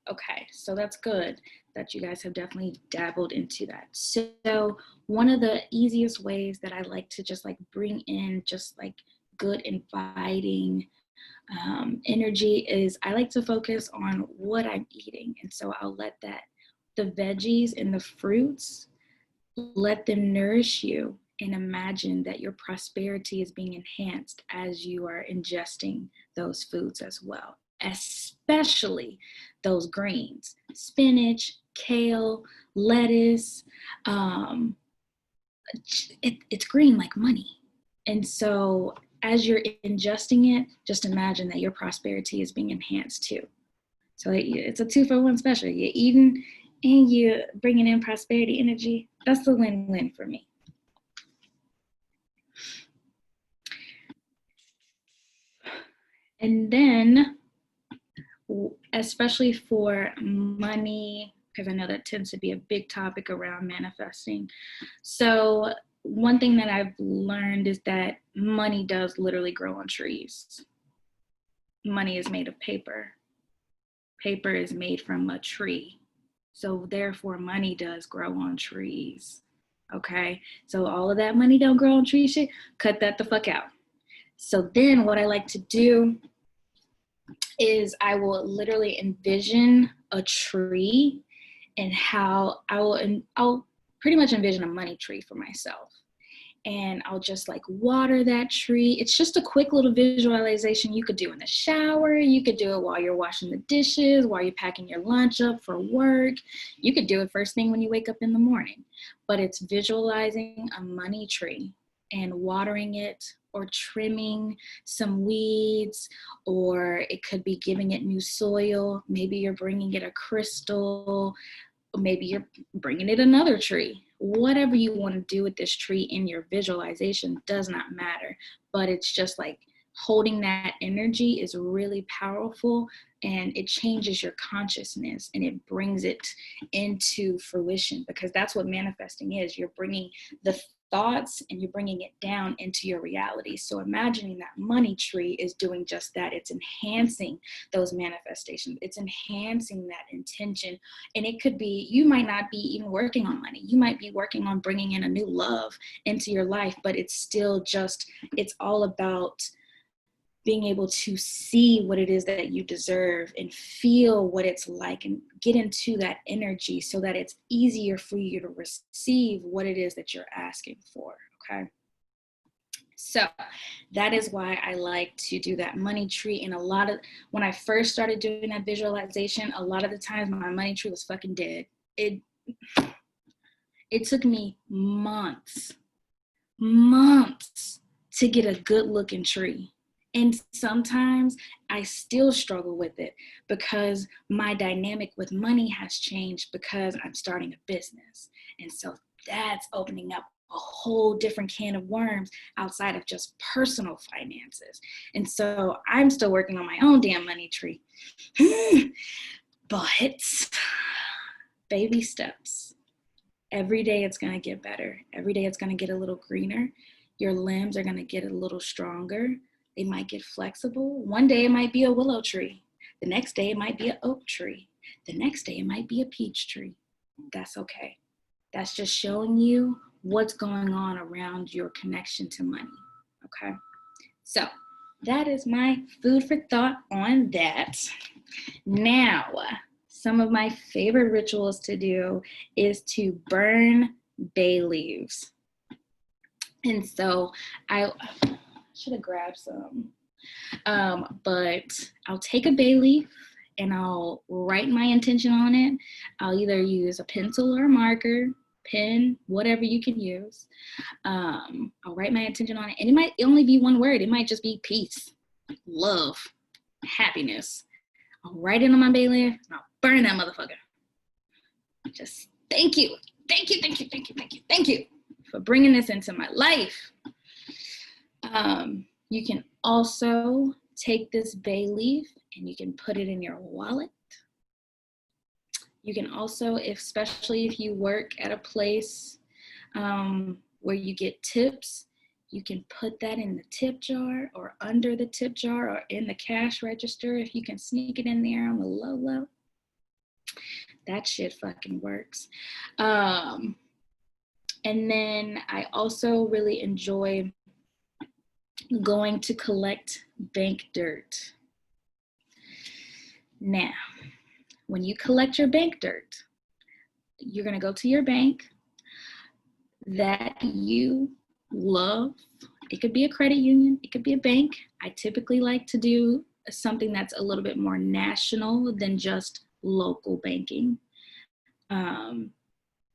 Okay, so that's good that you guys have definitely dabbled into that. So one of the easiest ways that I like to just like bring in just like good inviting energy is I like to focus on what I'm eating. And so I'll let the veggies and the fruits, let them nourish you, and imagine that your prosperity is being enhanced as you are ingesting those foods as well, especially those greens, spinach, kale, lettuce. It's green like money. And so as you're ingesting it, just imagine that your prosperity is being enhanced too. So it's a 2-for-1 special. You're eating and you're bringing in prosperity energy. That's the win-win for me. And then, especially for money, because I know that tends to be a big topic around manifesting. So one thing that I've learned is that money does literally grow on trees. Money is made of paper. Paper is made from a tree. So therefore money does grow on trees. Okay, so all of that money don't grow on trees shit, cut that the fuck out. So then what I like to do is I will literally envision a tree and how I'll pretty much envision a money tree for myself. And I'll just like water that tree. It's just a quick little visualization you could do in the shower. You could do it while you're washing the dishes, while you're packing your lunch up for work. You could do it first thing when you wake up in the morning. But it's visualizing a money tree and watering it, or trimming some weeds, or it could be giving it new soil. Maybe you're bringing it a crystal, maybe you're bringing it another tree. Whatever you want to do with this tree in your visualization does not matter, but it's just like holding that energy is really powerful, and it changes your consciousness and it brings it into fruition, because that's what manifesting is. You're bringing the thoughts and you're bringing it down into your reality. So imagining that money tree is doing just that. It's enhancing those manifestations. It's enhancing that intention. And it could be, you might not be even working on money. You might be working on bringing in a new love into your life, but it's still just, it's all about being able to see what it is that you deserve and feel what it's like and get into that energy so that it's easier for you to receive what it is that you're asking for, okay? So that is why I like to do that money tree. And when I first started doing that visualization, a lot of the times my money tree was fucking dead. It took me months to get a good looking tree. And sometimes I still struggle with it because my dynamic with money has changed because I'm starting a business. And so that's opening up a whole different can of worms outside of just personal finances. And so I'm still working on my own damn money tree. But baby steps. Every day it's going to get better. Every day it's going to get a little greener. Your limbs are going to get a little stronger. They might get flexible. One day it might be a willow tree. The next day it might be an oak tree. The next day it might be a peach tree. That's okay. That's just showing you what's going on around your connection to money, okay? So that is my food for thought on that. Now, some of my favorite rituals to do is to burn bay leaves. And so I should have grabbed some, but I'll take a bay leaf and I'll write my intention on it. I'll either use a pencil or a marker, pen, whatever you can use. I'll write my intention on it, and it might only be one word. It might just be peace, love, happiness. I'll write it on my bay leaf and I'll burn that motherfucker. Just thank you for bringing this into my life. You can also take this bay leaf and you can put it in your wallet. You can also, especially if you work at a place where you get tips, you can put that in the tip jar or under the tip jar or in the cash register. If you can sneak it in there on the low, that shit fucking works. And then I also really enjoy going to collect bank dirt. Now, when you collect your bank dirt, you're going to go to your bank that you love. It could be a credit union. It could be a bank. I typically like to do something that's a little bit more national than just local banking,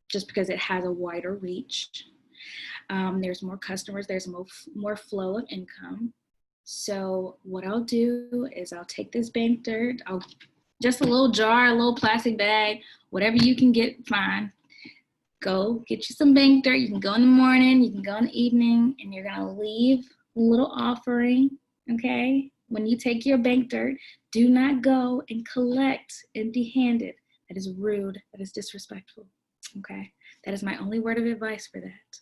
just because it has a wider reach. There's more customers, there's more flow of income. So what I'll do is I'll take this bank dirt, just a little jar, a little plastic bag, whatever you can get, fine. Go get you some bank dirt. You can go in the morning, you can go in the evening, and you're gonna leave a little offering, okay? When you take your bank dirt, do not go and collect empty-handed. That is rude, that is disrespectful, okay? That is my only word of advice for that.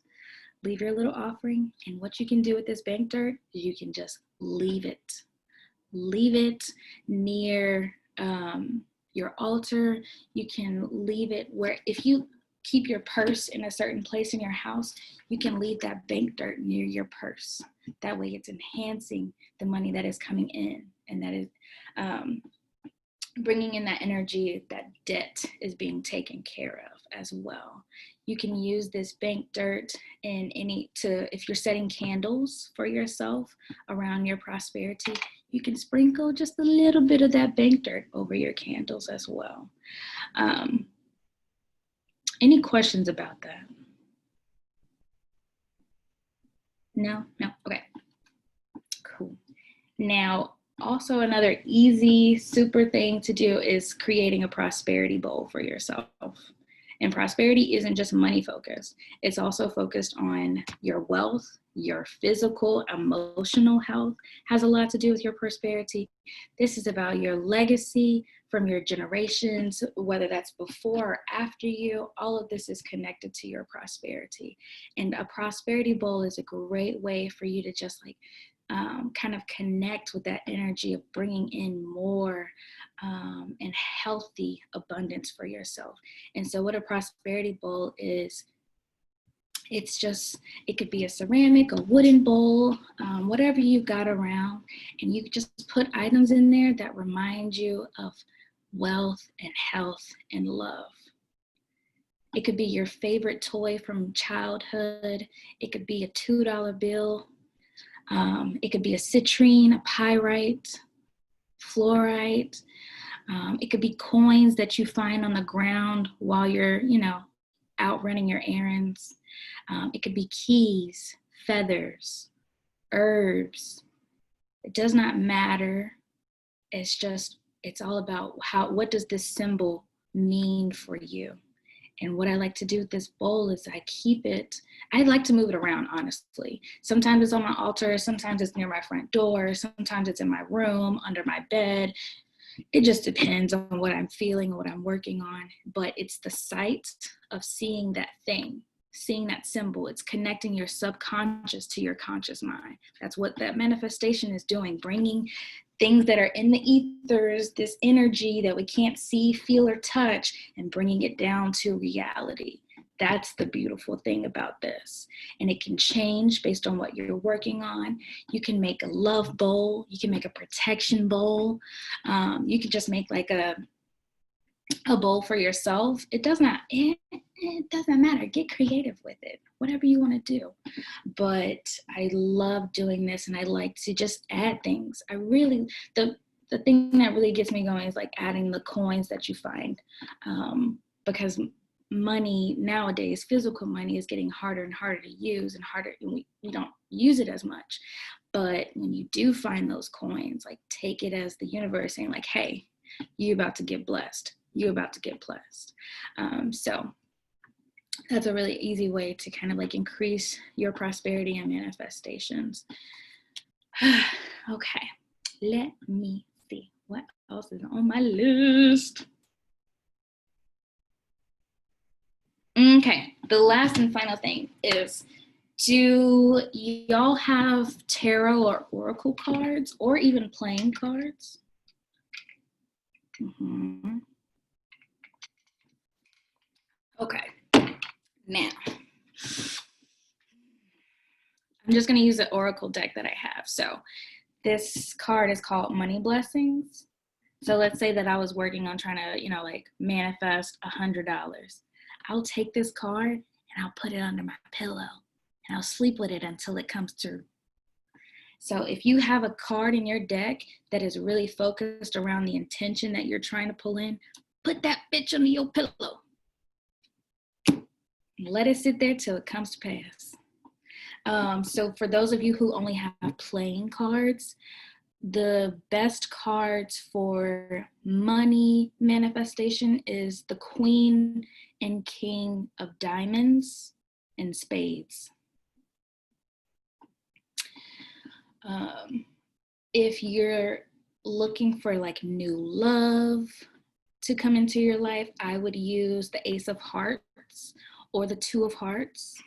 Leave your little offering, and what you can do with this bank dirt, you can just leave it. Leave it near your altar. You can leave it where, if you keep your purse in a certain place in your house, you can leave that bank dirt near your purse. That way it's enhancing the money that is coming in, and that is bringing in that energy that debt is being taken care of as well. You can use this bank dirt in if you're setting candles for yourself around your prosperity, you can sprinkle just a little bit of that bank dirt over your candles as well. Any questions about that? No? Okay. Cool. Now, also another easy, super thing to do is creating a prosperity bowl for yourself. And prosperity isn't just money focused. It's also focused on your wealth, your physical, emotional health has a lot to do with your prosperity. This is about your legacy from your generations, whether that's before or after you. All of this is connected to your prosperity. And a prosperity bowl is a great way for you to just kind of connect with that energy of bringing in more and healthy abundance for yourself. And so what a prosperity bowl is, it could be a ceramic, a wooden bowl, whatever you got around, and you just put items in there that remind you of wealth and health and love. It could be your favorite toy from childhood. It could be a $2 bill. It could be a citrine, a pyrite, fluorite. It could be coins that you find on the ground while you're, out running your errands. It could be keys, feathers, herbs. It does not matter. It's all about what does this symbol mean for you? And what I like to do with this bowl is I like to move it around, honestly. Sometimes it's on my altar, sometimes it's near my front door, sometimes it's in my room, under my bed. It just depends on what I'm feeling and what I'm working on. But it's the sight of seeing that thing, seeing that symbol. It's connecting your subconscious to your conscious mind. That's what that manifestation is doing, bringing things that are in the ethers, this energy that we can't see, feel, or touch, and bringing it down to reality. That's the beautiful thing about this. And it can change based on what you're working on. You can make a love bowl. You can make a protection bowl. You can just make like a bowl for yourself. It doesn't matter. Get creative with it, whatever you want to do. But I love doing this, and I like to just add things. The thing that really gets me going is like adding the coins that you find, because money nowadays, physical money, is getting harder and harder to use, and harder, and we don't use it as much. But when you do find those coins, like, take it as the universe saying like, hey, you're about to get blessed. You're about to get blessed. So that's a really easy way to kind of like increase your prosperity and manifestations. Okay, let me see what else is on my list. Okay, the last and final thing is, do y'all have tarot or oracle cards, or even playing cards? Mm-hmm. Okay, now I'm just going to use the oracle deck that I have. So this card is called Money Blessings. So let's say that I was working on trying to, like, manifest $100. I'll take this card and I'll put it under my pillow and I'll sleep with it until it comes through. So if you have a card in your deck that is really focused around the intention that you're trying to pull in, put that bitch under your pillow. Let it sit there till it comes to pass. So for those of you who only have playing cards, the best cards for money manifestation is the Queen and King of Diamonds and Spades. If you're looking for like new love to come into your life, I would use the Ace of Hearts or the Two of Hearts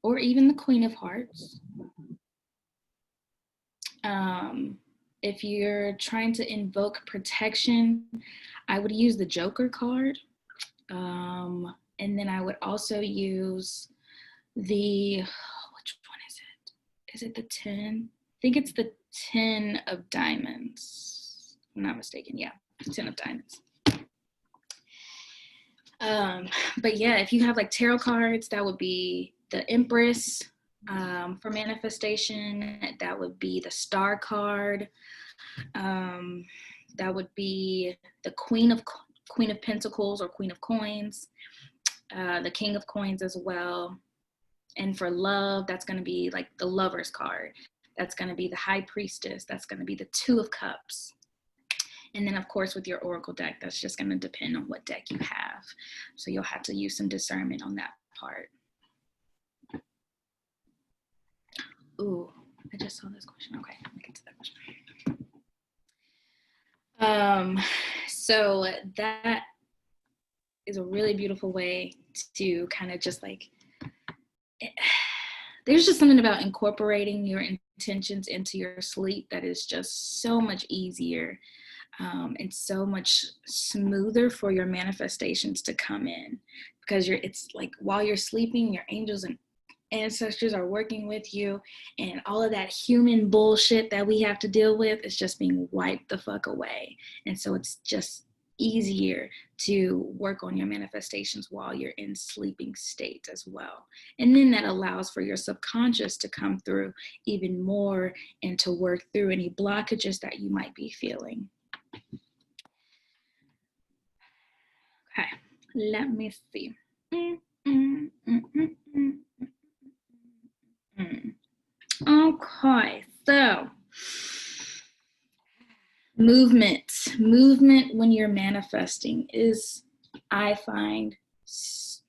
or even the Queen of Hearts. If you're trying to invoke protection, I would use the Joker card. And then I would also use the, which one is it? Is it the 10? I think it's the 10 of Diamonds. If I'm not mistaken, yeah, 10 of Diamonds. But yeah, if you have like tarot cards, that would be the Empress. For manifestation, that would be the Star card. That would be the Queen of Pentacles or Queen of Coins, the King of Coins as well. And for love, that's going to be like the Lover's card. That's going to be the High Priestess. That's going to be the Two of Cups. And then, of course, with your Oracle deck, that's just going to depend on what deck you have. So you'll have to use some discernment on that part. Ooh, I just saw this question. Okay, let me get to that question. So that is a really beautiful way to kind of just like, there's just something about incorporating your intentions into your sleep that is just so much easier and so much smoother for your manifestations to come in, because it's like while you're sleeping, your angels and ancestors are working with you, and all of that human bullshit that we have to deal with is just being wiped the fuck away. And so it's just easier to work on your manifestations while you're in sleeping state as well. And then that allows for your subconscious to come through even more and to work through any blockages that you might be feeling. Okay, let me see. Okay, so movement when you're manifesting is, I find, it's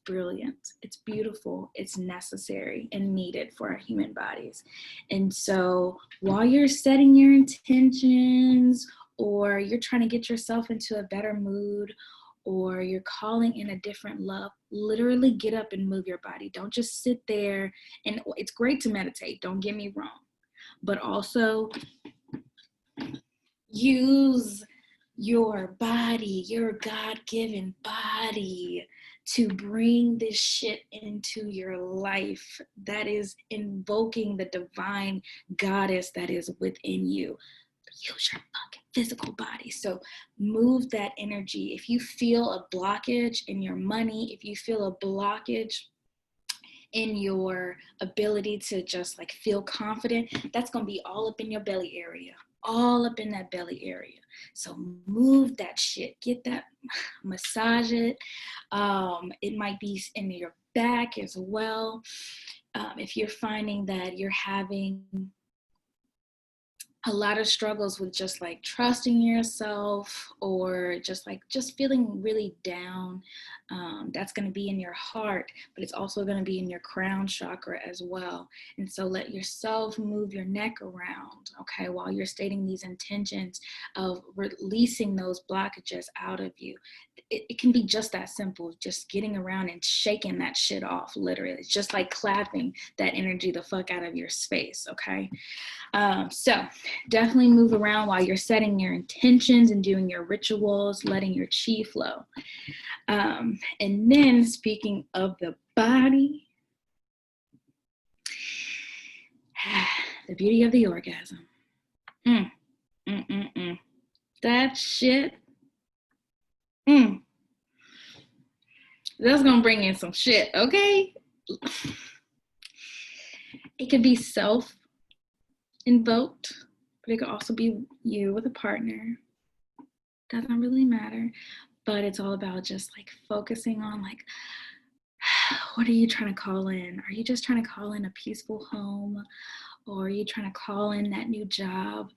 brilliant, it's beautiful, it's necessary and needed for our human bodies. And so while you're setting your intentions, or you're trying to get yourself into a better mood, or you're calling in a different love, literally get up and move your body. Don't just sit there. And it's great to meditate, don't get me wrong, but also use your body, your God-given body, to bring this shit into your life that is invoking the divine goddess that is within you. Use your fucking physical body. So move that energy. If you feel a blockage in your money, if you feel a blockage in your ability to just like feel confident, that's going to be all up in your belly area, all up in that belly area. So move that shit, get that, massage it. It might be in your back as well. If you're finding that you're having a lot of struggles with just like trusting yourself, or just feeling really down, that's going to be in your heart, but it's also going to be in your crown chakra as well. And so let yourself move your neck around, okay, while you're stating these intentions of releasing those blockages out of you. It can be just that simple, just getting around and shaking that shit off, literally. It's just like clapping that energy the fuck out of your space, okay? So definitely move around while you're setting your intentions and doing your rituals, letting your chi flow. And then, speaking of the body, the beauty of the orgasm. That shit. That's gonna bring in some shit, okay? It could be self-invoked, but it could also be you with a partner. Doesn't really matter, but it's all about just like focusing on like what are you trying to call in? Are you just trying to call in a peaceful home? Or are you trying to call in that new job?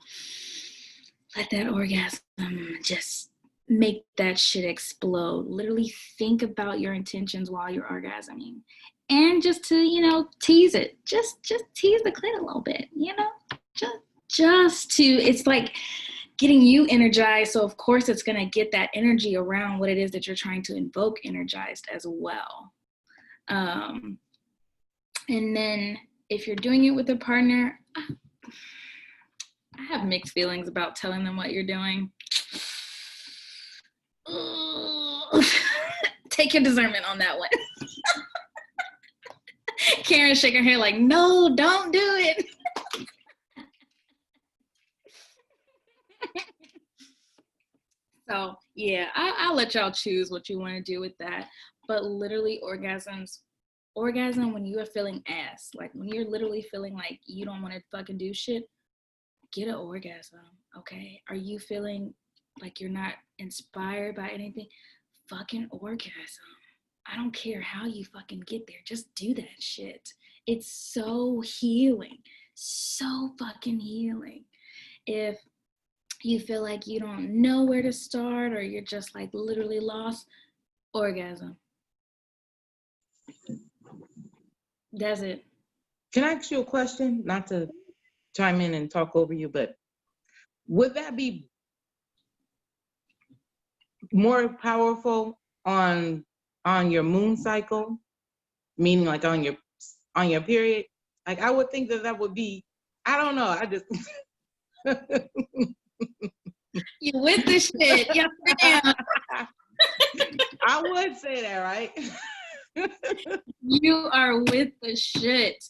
Let that orgasm just make that shit explode. Literally think about your intentions while you're orgasming. And just to, tease it. Just tease the clit a little bit, Just to, it's like getting you energized. So of course it's going to get that energy around what it is that you're trying to invoke energized as well. And then if you're doing it with a partner, I have mixed feelings about telling them what you're doing. Take your discernment on that one. Karen shaking her head like, no, don't do it. So yeah, I'll let y'all choose what you want to do with that. But literally orgasm when you are feeling ass, like when you're literally feeling like you don't want to fucking do shit, get an orgasm, okay? Are you feeling like you're not inspired by anything? Fucking orgasm. I don't care how you fucking get there. Just do that shit. It's so healing. So fucking healing. If you feel like you don't know where to start or you're just like literally lost, orgasm. That's it. Can I ask you a question? Not to chime in and talk over you, but would that be more powerful on your moon cycle, meaning like on your period? Like I would think that would be, I don't know, I just You with the shit. Yes, ma'am. I would say that, right? You are with the shit.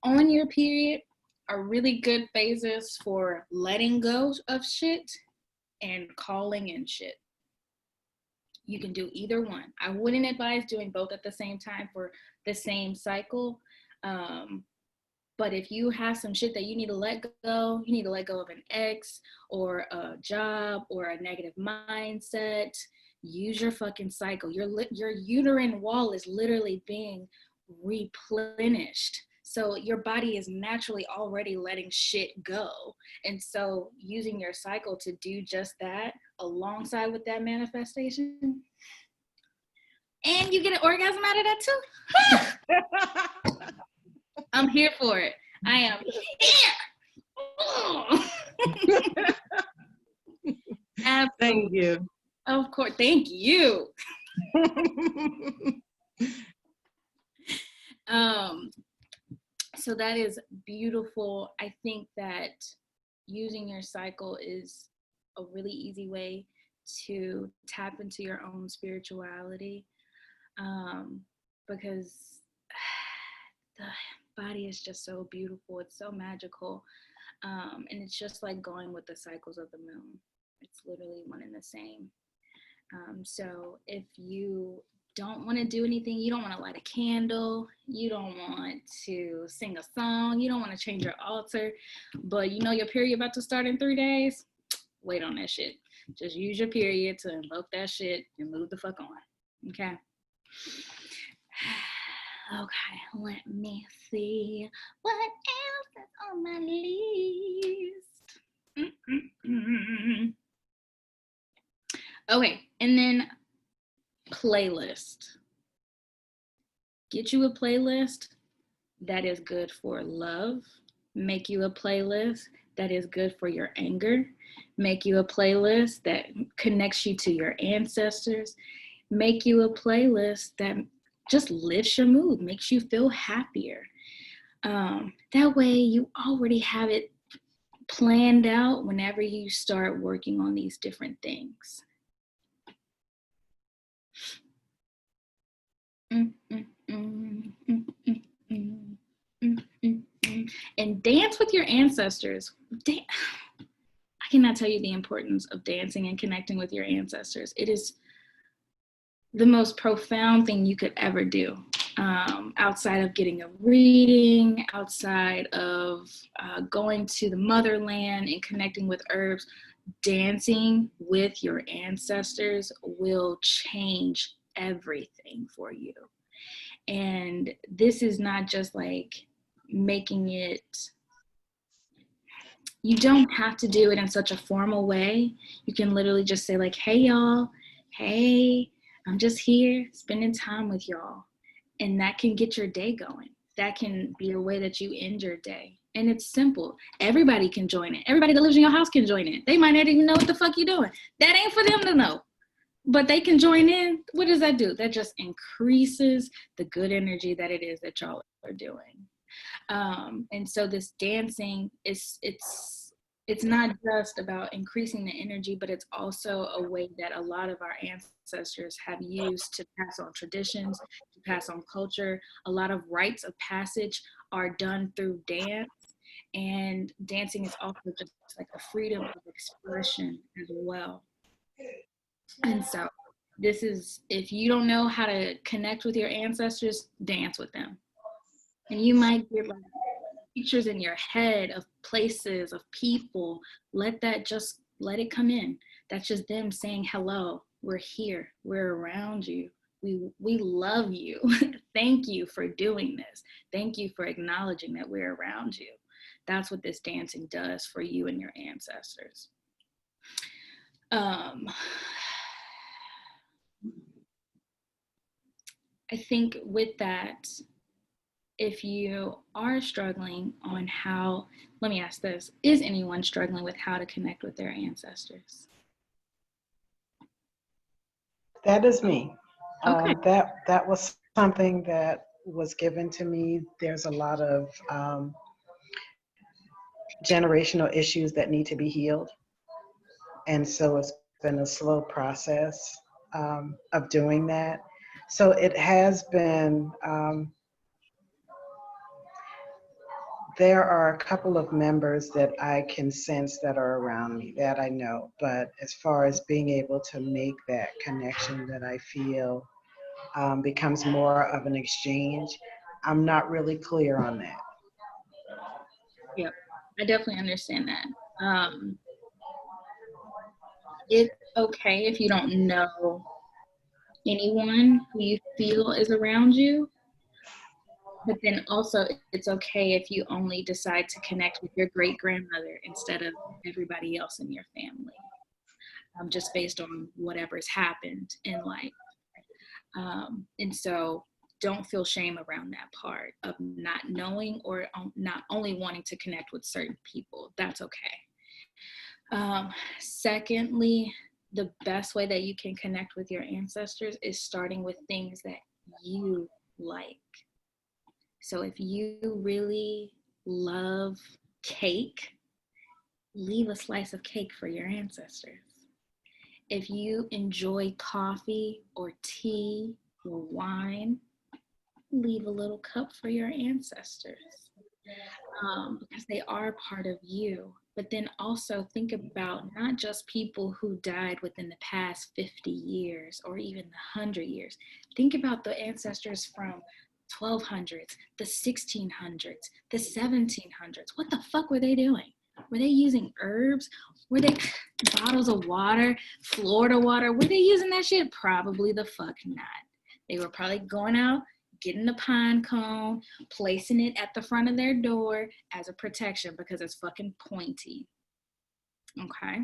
On your period are really good phases for letting go of shit and calling in shit. You can do either one. I wouldn't advise doing both at the same time for the same cycle. But if you have some shit that you need to let go, you need to let go of an ex or a job or a negative mindset, use your fucking cycle. Your uterine wall is literally being replenished. So your body is naturally already letting shit go. And so using your cycle to do just that alongside with that manifestation, and you get an orgasm out of that too. I'm here for it. I am here. Absolutely. Thank you. Of course. Thank you. So that is beautiful. I think that using your cycle is a really easy way to tap into your own spirituality, because the body is just so beautiful. It's so magical. And it's just like going with the cycles of the moon. It's literally one and the same. So if you don't want to do anything, you don't want to light a candle, you don't want to sing a song, you don't want to change your altar, but you know your period about to start in 3 days, wait on that shit. Just use your period to invoke that shit and move the fuck on. Okay. Okay, let me see what else is on my list. Okay, and then playlist. Get you a playlist that is good for love. Make you a playlist that is good for your anger. Make you a playlist that connects you to your ancestors. Make you a playlist that just lifts your mood, makes you feel happier. That way you already have it planned out whenever you start working on these different things. And dance with your ancestors. I cannot tell you the importance of dancing and connecting with your ancestors. It is the most profound thing you could ever do. Outside of getting a reading, outside of going to the motherland and connecting with herbs, dancing with your ancestors will change everything for you. And this is not just like making it, you don't have to do it in such a formal way. You can literally just say like, hey y'all, hey, I'm just here spending time with y'all. And that can get your day going. That can be a way that you end your day. And it's simple. Everybody can join it. Everybody that lives in your house can join it. They might not even know what the fuck you're doing. That ain't for them to know. But they can join in. What does that do? That just increases the good energy that it is that y'all are doing. And so this dancing it's not just about increasing the energy, but it's also a way that a lot of our ancestors have used to pass on traditions, to pass on culture. A lot of rites of passage are done through dance, and dancing is also just like a freedom of expression as well. And so this is, if you don't know how to connect with your ancestors, dance with them. And you might get like pictures in your head of places, of people. Let it come in. That's just them saying hello. We're here. We're around you. We love you. Thank you for doing this. Thank you for acknowledging that we're around you. That's what this dancing does for you and your ancestors. I think with that, if you are struggling on how, let me ask this, is anyone struggling with how to connect with their ancestors? That is me. Okay. That was something that was given to me. There's a lot of generational issues that need to be healed. And so it's been a slow process of doing that. So it has been, there are a couple of members that I can sense that are around me that I know. But as far as being able to make that connection that I feel becomes more of an exchange, I'm not really clear on that. Yep, I definitely understand that. It's okay if you don't know anyone who you feel is around you, but then also it's okay if you only decide to connect with your great grandmother instead of everybody else in your family, just based on whatever's happened in life. And so don't feel shame around that part of not knowing or not only wanting to connect with certain people. That's okay. Secondly, the best way that you can connect with your ancestors is starting with things that you like. So if you really love cake, leave a slice of cake for your ancestors. If you enjoy coffee or tea or wine, leave a little cup for your ancestors, because they are part of you. But then also think about not just people who died within the past 50 years or even the 100 years. Think about the ancestors from 1200s, the 1600s, the 1700s. What the fuck were they doing? Were they using herbs? Were they bottles of water, Florida water? Were they using that shit? Probably the fuck not. They were probably going out, getting a pine cone, placing it at the front of their door as a protection because it's fucking pointy. Okay.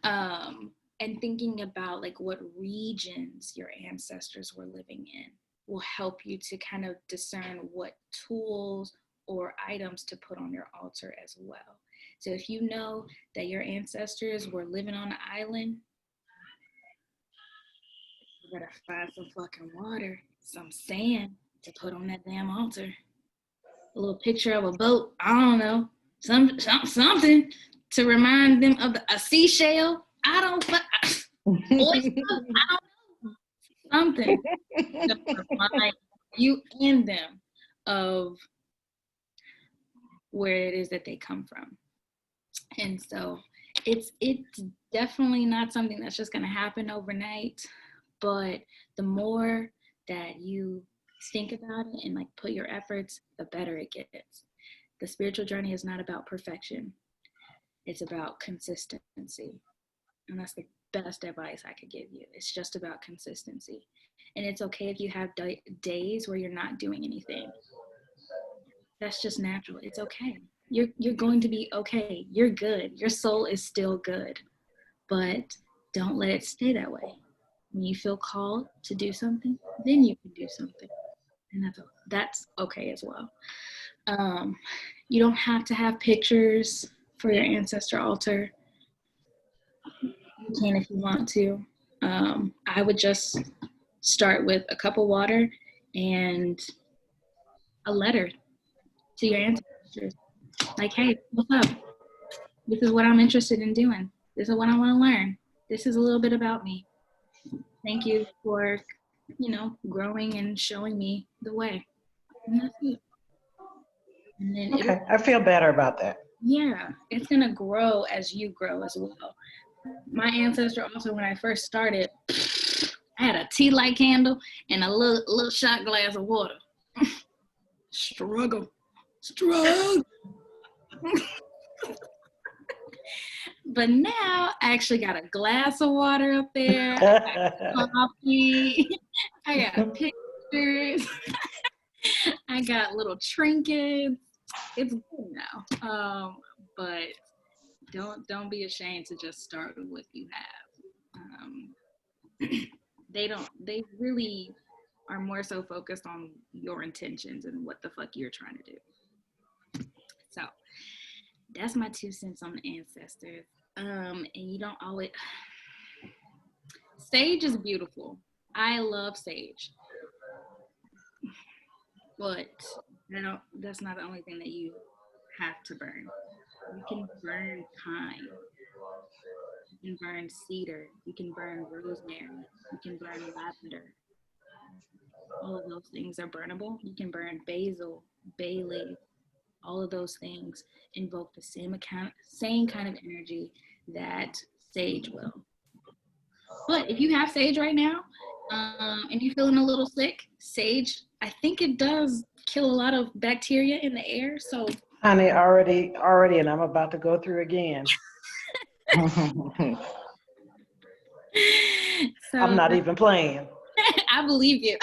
And thinking about like what regions your ancestors were living in will help you to kind of discern what tools or items to put on your altar as well. So if you know that your ancestors were living on an island, you gotta find some fucking water, some sand to put on that damn altar. A little picture of a boat, I don't know, something to remind them of a seashell. I don't know. Something to remind you and them of where it is that they come from. And so it's definitely not something that's just going to happen overnight, but the more that you think about it and like put your efforts, the better it gets. The spiritual journey is not about perfection. It's about consistency. And that's the best advice I could give you. It's just about consistency. And it's okay if you have days where you're not doing anything. That's just natural. It's okay. You're going to be okay. You're good. Your soul is still good. But don't let it stay that way. When you feel called to do something, then you can do something. And that's okay as well. You don't have to have pictures for your ancestor altar. You can if you want to. I would just start with a cup of water and a letter to your ancestors. Like, hey, what's up? This is what I'm interested in doing. This is what I want to learn. This is a little bit about me. Thank you for, growing and showing me the way. And that's it. And then Okay, I feel better about that. Yeah, it's gonna grow as you grow as well. My ancestor also, when I first started, I had a tea light candle and a little shot glass of water. Struggle. But now I actually got a glass of water up there. I got coffee. I got pictures. I got little trinkets. It's good now. But don't be ashamed to just start with what you have. They really are more so focused on your intentions and what the fuck you're trying to do. So that's my 2 cents on the ancestors. And you don't always, sage is beautiful. I love sage. But that's not the only thing that you have to burn. You can burn pine. You can burn cedar. You can burn rosemary. You can burn lavender. All of those things are burnable. You can burn basil, bay leaf. All of those things invoke the same kind of energy that sage will. But if you have sage right now, and you're feeling a little sick, sage, I think it does kill a lot of bacteria in the air. So, honey, already, and I'm about to go through again. So I'm not even playing. I believe you.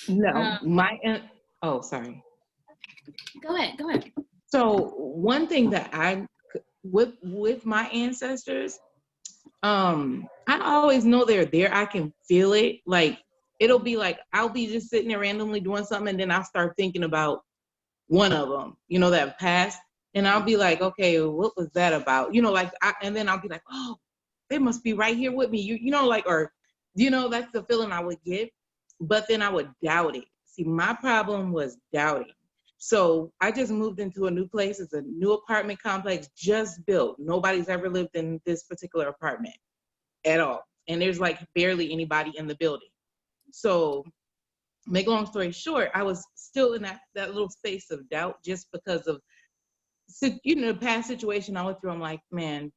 No, sorry. Go ahead. So one thing that with my ancestors, I always know they're there. I can feel it. Like, it'll be like, I'll be just sitting there randomly doing something, and then I'll start thinking about one of them, that passed. And I'll be like, okay, what was that about? And then I'll be like, oh, they must be right here with me. That's the feeling I would get. But then I would doubt it. See, my problem was doubting. So I just moved into a new place. It's a new apartment complex just built. Nobody's ever lived in this particular apartment at all. And there's like barely anybody in the building. So make a long story short, I was still in that little space of doubt just because of, the past situation I went through. I'm like, man,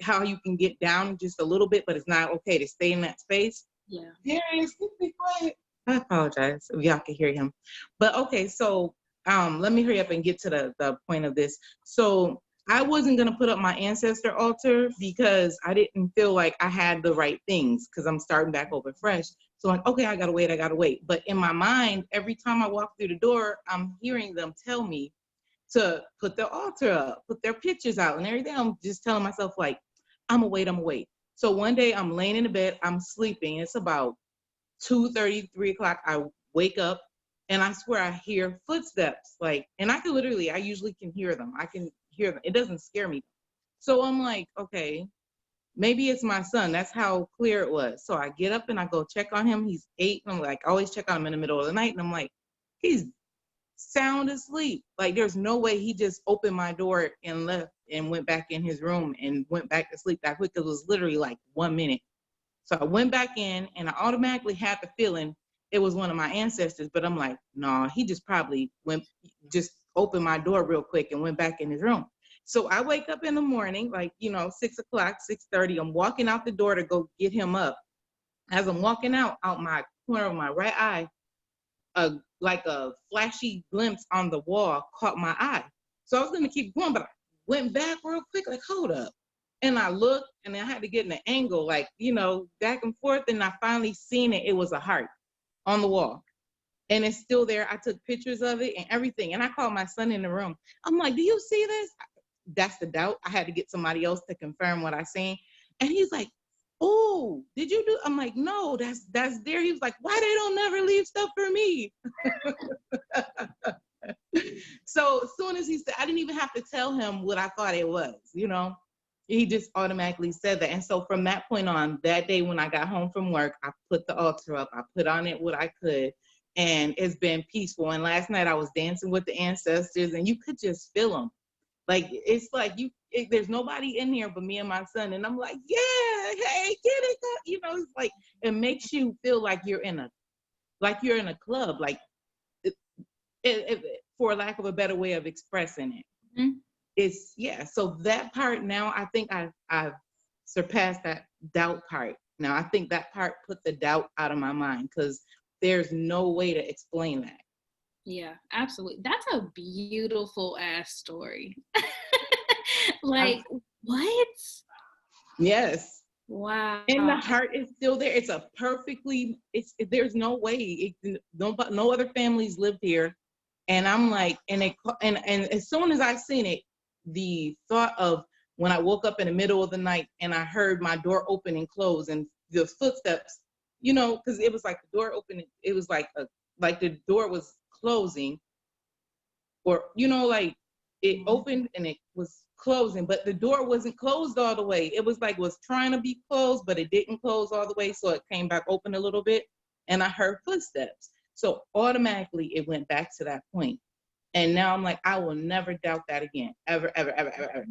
how you can get down just a little bit, but it's not okay to stay in that space. Yeah. Darius, be quiet. I apologize if y'all can hear him. But okay, so let me hurry up and get to the point of this. So I wasn't going to put up my ancestor altar because I didn't feel like I had the right things because I'm starting back over fresh. So I'm like, okay, I got to wait. But in my mind, every time I walk through the door, I'm hearing them tell me to put their altar up, put their pictures out and everything. I'm just telling myself like, I'm gonna wait. So one day I'm laying in the bed, I'm sleeping. It's about 2:30, 3 o'clock. I wake up and I swear I hear footsteps. And I usually can hear them. I can hear them. It doesn't scare me. So I'm like, okay, maybe it's my son. That's how clear it was. So I get up and I go check on him. He's 8. And I'm like, I always check on him in the middle of the night. And I'm like, he's sound asleep. Like, there's no way he just opened my door and left and went back in his room and went back to sleep that quick. It was literally like 1 minute. So I went back in and I automatically had the feeling it was one of my ancestors, but I'm like, no, he just probably opened my door real quick and went back in his room. So I wake up in the morning, 6 o'clock, 6:30, I'm walking out the door to go get him up. As I'm walking out my corner of my right eye, like a flashy glimpse on the wall caught my eye. So I was gonna keep going, but I went back real quick, like, hold up. And I looked, and I had to get an angle, like, you know, back and forth. And I finally seen it. It was a heart on the wall. And it's still there. I took pictures of it and everything. And I called my son in the room. I'm like, do you see this? That's the doubt. I had to get somebody else to confirm what I seen. And he's like, oh, did you do? I'm like, no, that's there. He was like, why they don't never leave stuff for me? So as soon as he said, I didn't even have to tell him what I thought it was, you know. He just automatically said that. And so from that point on, that day when I got home from work, I put the altar up. I put on it what I could. And it's been peaceful. And last night I was dancing with the ancestors, and you could just feel them. Like, it's like there's nobody in here but me and my son. And I'm like, yeah, hey, get it. You know, it's like, it makes you feel like you're in a club, like for lack of a better way of expressing it. Mm-hmm. It's, yeah. So that part now, I think I've surpassed that doubt part. Now I think that part put the doubt out of my mind, because there's no way to explain that. Yeah, absolutely. That's a beautiful ass story. Like, what? Yes. Wow. And the heart is still there. It's there's no way. No other families lived here. And I'm like, and as soon as I seen it, the thought of when I woke up in the middle of the night and I heard my door open and close and the footsteps, you know, because it was like the door opened, it was like the door was closing, or, you know, like it opened and it was closing, but the door wasn't closed all the way. It was like, was trying to be closed, but it didn't close all the way. So it came back open a little bit, and I heard footsteps. So automatically it went back to that point. And now I'm like, I will never doubt that again, ever, ever, ever, ever, ever.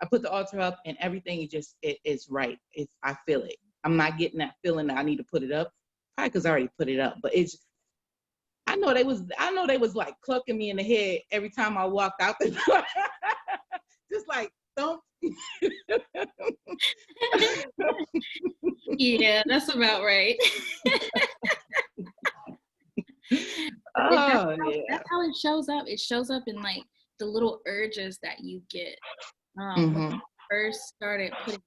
I put the altar up and everything it's right. I feel it. I'm not getting that feeling that I need to put it up, probably because I already put it up, but I know they was like clucking me in the head every time I walked out the door. Just like, don't. Yeah, that's about right. That's how it shows up. It shows up in like the little urges that you get. When I first started putting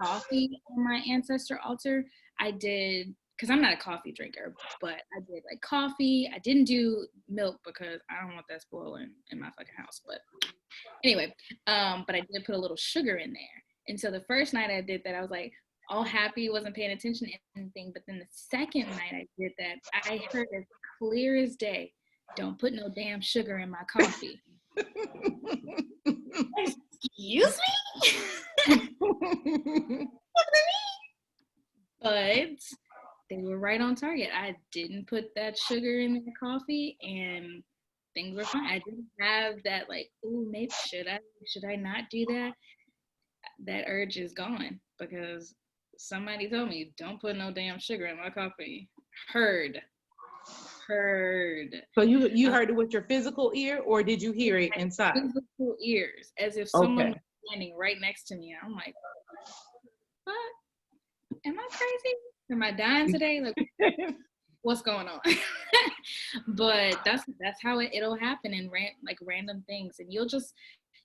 coffee on my ancestor altar, I did, because I'm not a coffee drinker, but I did like coffee. I didn't do milk because I don't want that spoiling in my fucking house. But anyway, but I did put a little sugar in there. And so the first night I did that, I was like all happy, wasn't paying attention to anything. But then the second night I did that, I heard as clear as day, don't put no damn sugar in my coffee. Excuse me? But they were right on target. I didn't put that sugar in the coffee and things were fine. I didn't have that like, oh, maybe should I not do that? That urge is gone because somebody told me don't put no damn sugar in my coffee. Heard. So you heard it with your physical ear, or did you hear it inside? Physical ears, as if someone was standing right next to me. I'm like, what? Am I crazy? Am I dying today? Like, what's going on? But that's how it'll happen in random things, and you'll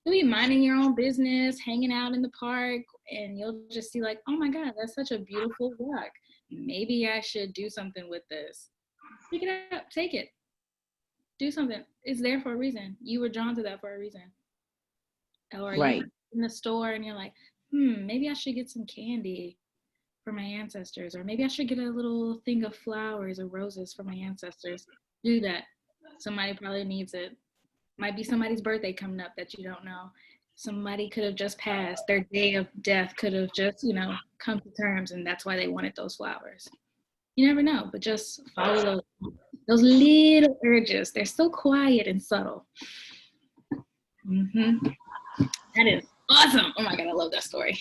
be minding your own business, hanging out in the park, and you'll just see like, oh my God, that's such a beautiful rock. Maybe I should do something with this. Pick it up, take it, do something. It's there for a reason. You were drawn to that for a reason. Or you're in the store and you're like, maybe I should get some candy for my ancestors, or maybe I should get a little thing of flowers or roses for my ancestors. Do that. Somebody probably needs it. Might be somebody's birthday coming up that you don't know. Somebody could have just passed. Their day of death could have just, come to terms, and that's why they wanted those flowers. You never know, but just follow those little urges. They're so quiet and subtle. That is awesome. Oh my God, I love that story.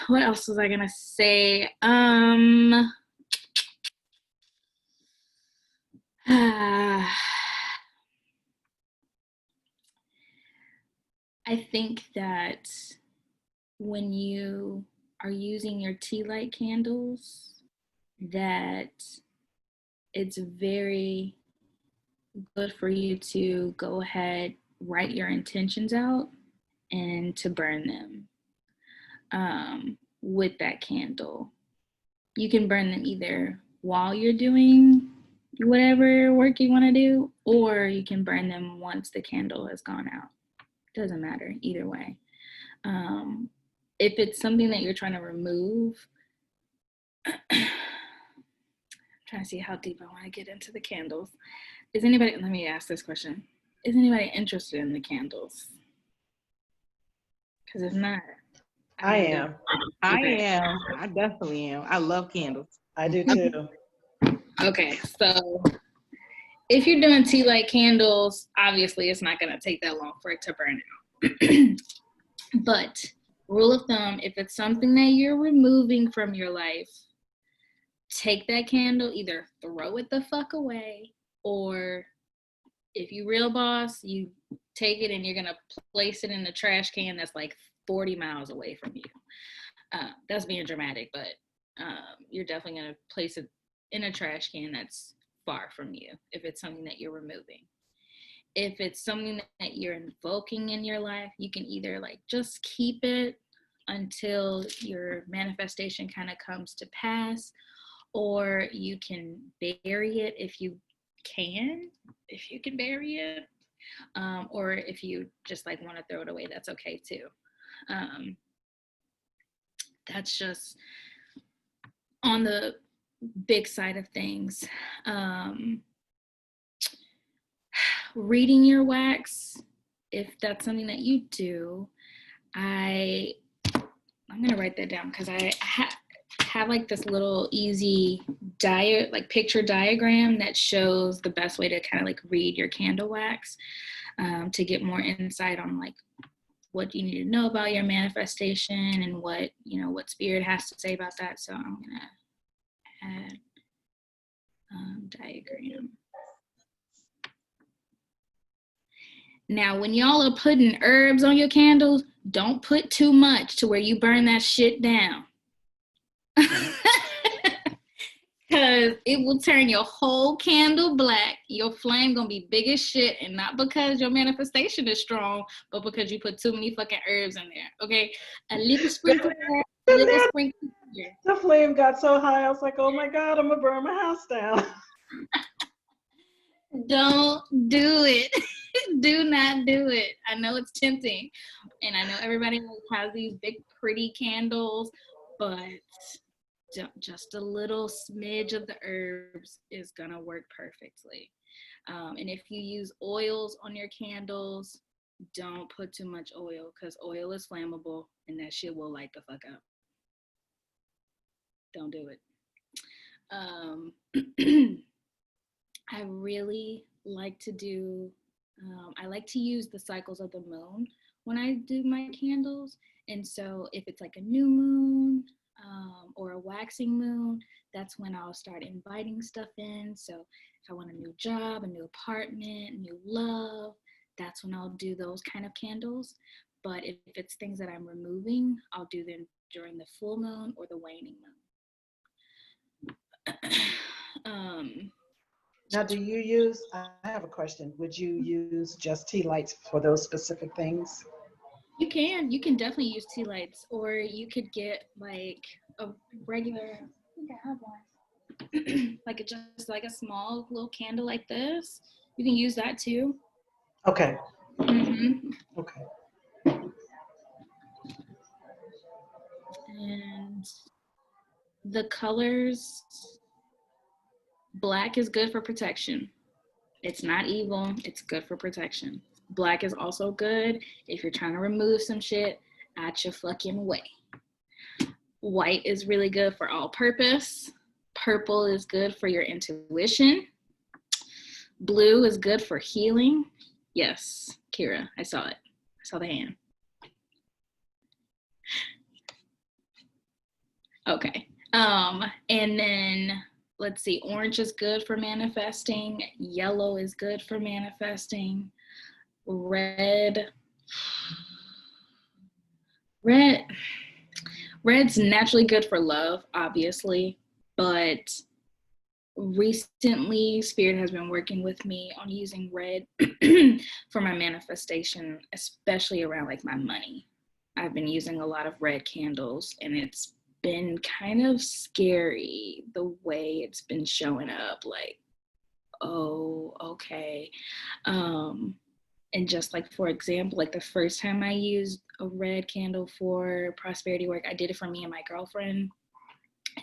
What else was I gonna say? I think that when you are using your tea light candles, that it's very good for you to go ahead, write your intentions out, and to burn them with that candle. You can burn them either while you're doing whatever work you want to do, or you can burn them once the candle has gone out. Doesn't matter, either way. If it's something that you're trying to remove, I'm trying to see how deep I want to get into the candles. Let me ask this question. Is anybody interested in the candles? Because if not, I am. I Okay. am. I definitely am. I love candles. I do too. Okay, so if you're doing tea light candles, obviously it's not going to take that long for it to burn out. But rule of thumb, if it's something that you're removing from your life, take that candle, either throw it the fuck away, or if you real boss, you take it and you're going to place it in a trash can that's like 40 miles away from you. That's being dramatic, but you're definitely going to place it in a trash can that's far from you if it's something that you're removing. If it's something that you're invoking in your life, you can either like just keep it until your manifestation kind of comes to pass, or you can bury it if you can bury it, or if you just like want to throw it away, that's okay too. That's just on the big side of things. Reading your wax, if that's something that you do, I'm gonna write that down because I have like this little easy picture diagram that shows the best way to kind of like read your candle wax, to get more insight on like what you need to know about your manifestation and what spirit has to say about that. So I'm gonna add diagram. Now, when y'all are putting herbs on your candles, don't put too much to where you burn that shit down. Because it will turn your whole candle black. Your flame gonna be big as shit, and not because your manifestation is strong, but because you put too many fucking herbs in there, okay? A little sprinkle here, a little sprinkle here. The flame got so high, I was like, oh my God, I'm gonna burn my house down. Don't do it. Do not do it. I know it's tempting, and I know everybody has these big pretty candles, but just a little smidge of the herbs is gonna work perfectly. And if you use oils on your candles, don't put too much oil, because oil is flammable and that shit will light the fuck up. Don't do it. I really like to do, I like to use the cycles of the moon when I do my candles. And so if it's like a new moon or a waxing moon, that's when I'll start inviting stuff in. So if I want a new job, a new apartment, new love, that's when I'll do those kind of candles. But if it's things that I'm removing, I'll do them during the full moon or the waning moon. Now, I have a question. Would you use just tea lights for those specific things? You can definitely use tea lights, or you could get like a regular, I think I have one, just like a small little candle like this. You can use that too. Okay. Mm-hmm. Okay. And the colors, black is good for protection. It's not evil, it's good for protection. Black is also good if you're trying to remove some shit out your fucking way. White is really good for all purpose. Purple is good for your intuition. Blue is good for healing. Yes, Kira, I saw it. I saw the hand. Okay. And then let's see, orange is good for manifesting. Yellow is good for manifesting. Red's naturally good for love, obviously, but recently Spirit has been working with me on using red for my manifestation, especially around like my money. I've been using a lot of red candles, and it's been kind of scary the way it's been showing up, like, oh, okay. And just like, for example, like the first time I used a red candle for prosperity work, I did it for me and my girlfriend.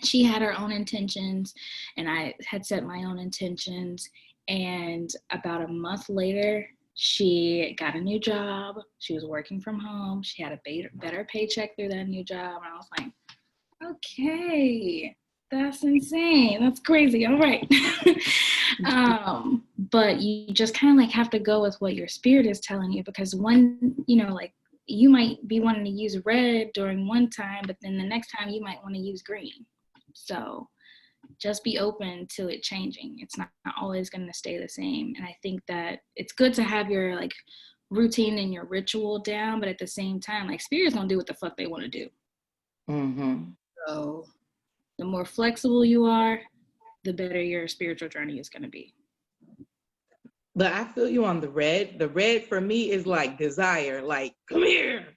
She had her own intentions, and I had set my own intentions. And about a month later, she got a new job. She was working from home. She had a better paycheck through that new job. And I was like, okay, that's insane. That's crazy. All right. But you just kind of like have to go with what your spirit is telling you, because like you might be wanting to use red during one time, but then the next time you might want to use green. So just be open to it changing. It's not always going to stay the same. And I think that it's good to have your like routine and your ritual down, but at the same time, like spirit's going to do what the fuck they want to do. Mm-hmm. So the more flexible you are, the better your spiritual journey is going to be. But I feel you on the red. The red for me is like desire, like, come here.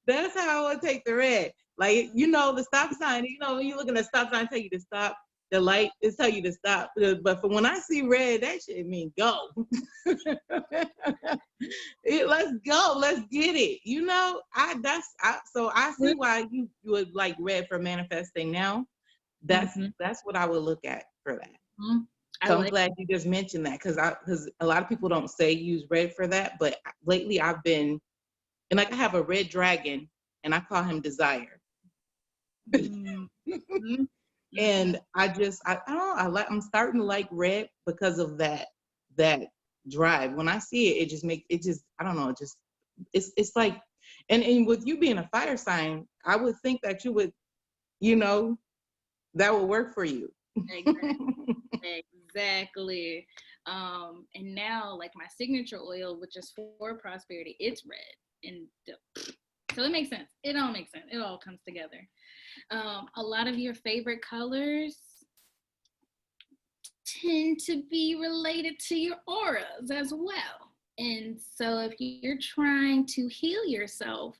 That's how I would take the red. Like, the stop sign, when you look at the stop sign, tell you to stop. The light is tell you to stop. But for when I see red, that shit mean go. Let's go. Let's get it. So I see why you would like red for manifesting now. That's what I would look at for that. Mm-hmm. So I'm glad you just mentioned that, because a lot of people don't say use red for that, but lately I've been, and like I have a red dragon, and I call him Desire. Mm-hmm. And I'm starting to like red because of that drive. When I see it, I don't know, it's like, and with you being a fire sign, I would think that you would, that would work for you. Exactly. And now like my signature oil, which is for prosperity, it's red. And so it makes sense. It all makes sense. It all comes together. A lot of your favorite colors tend to be related to your auras as well. And so if you're trying to heal yourself,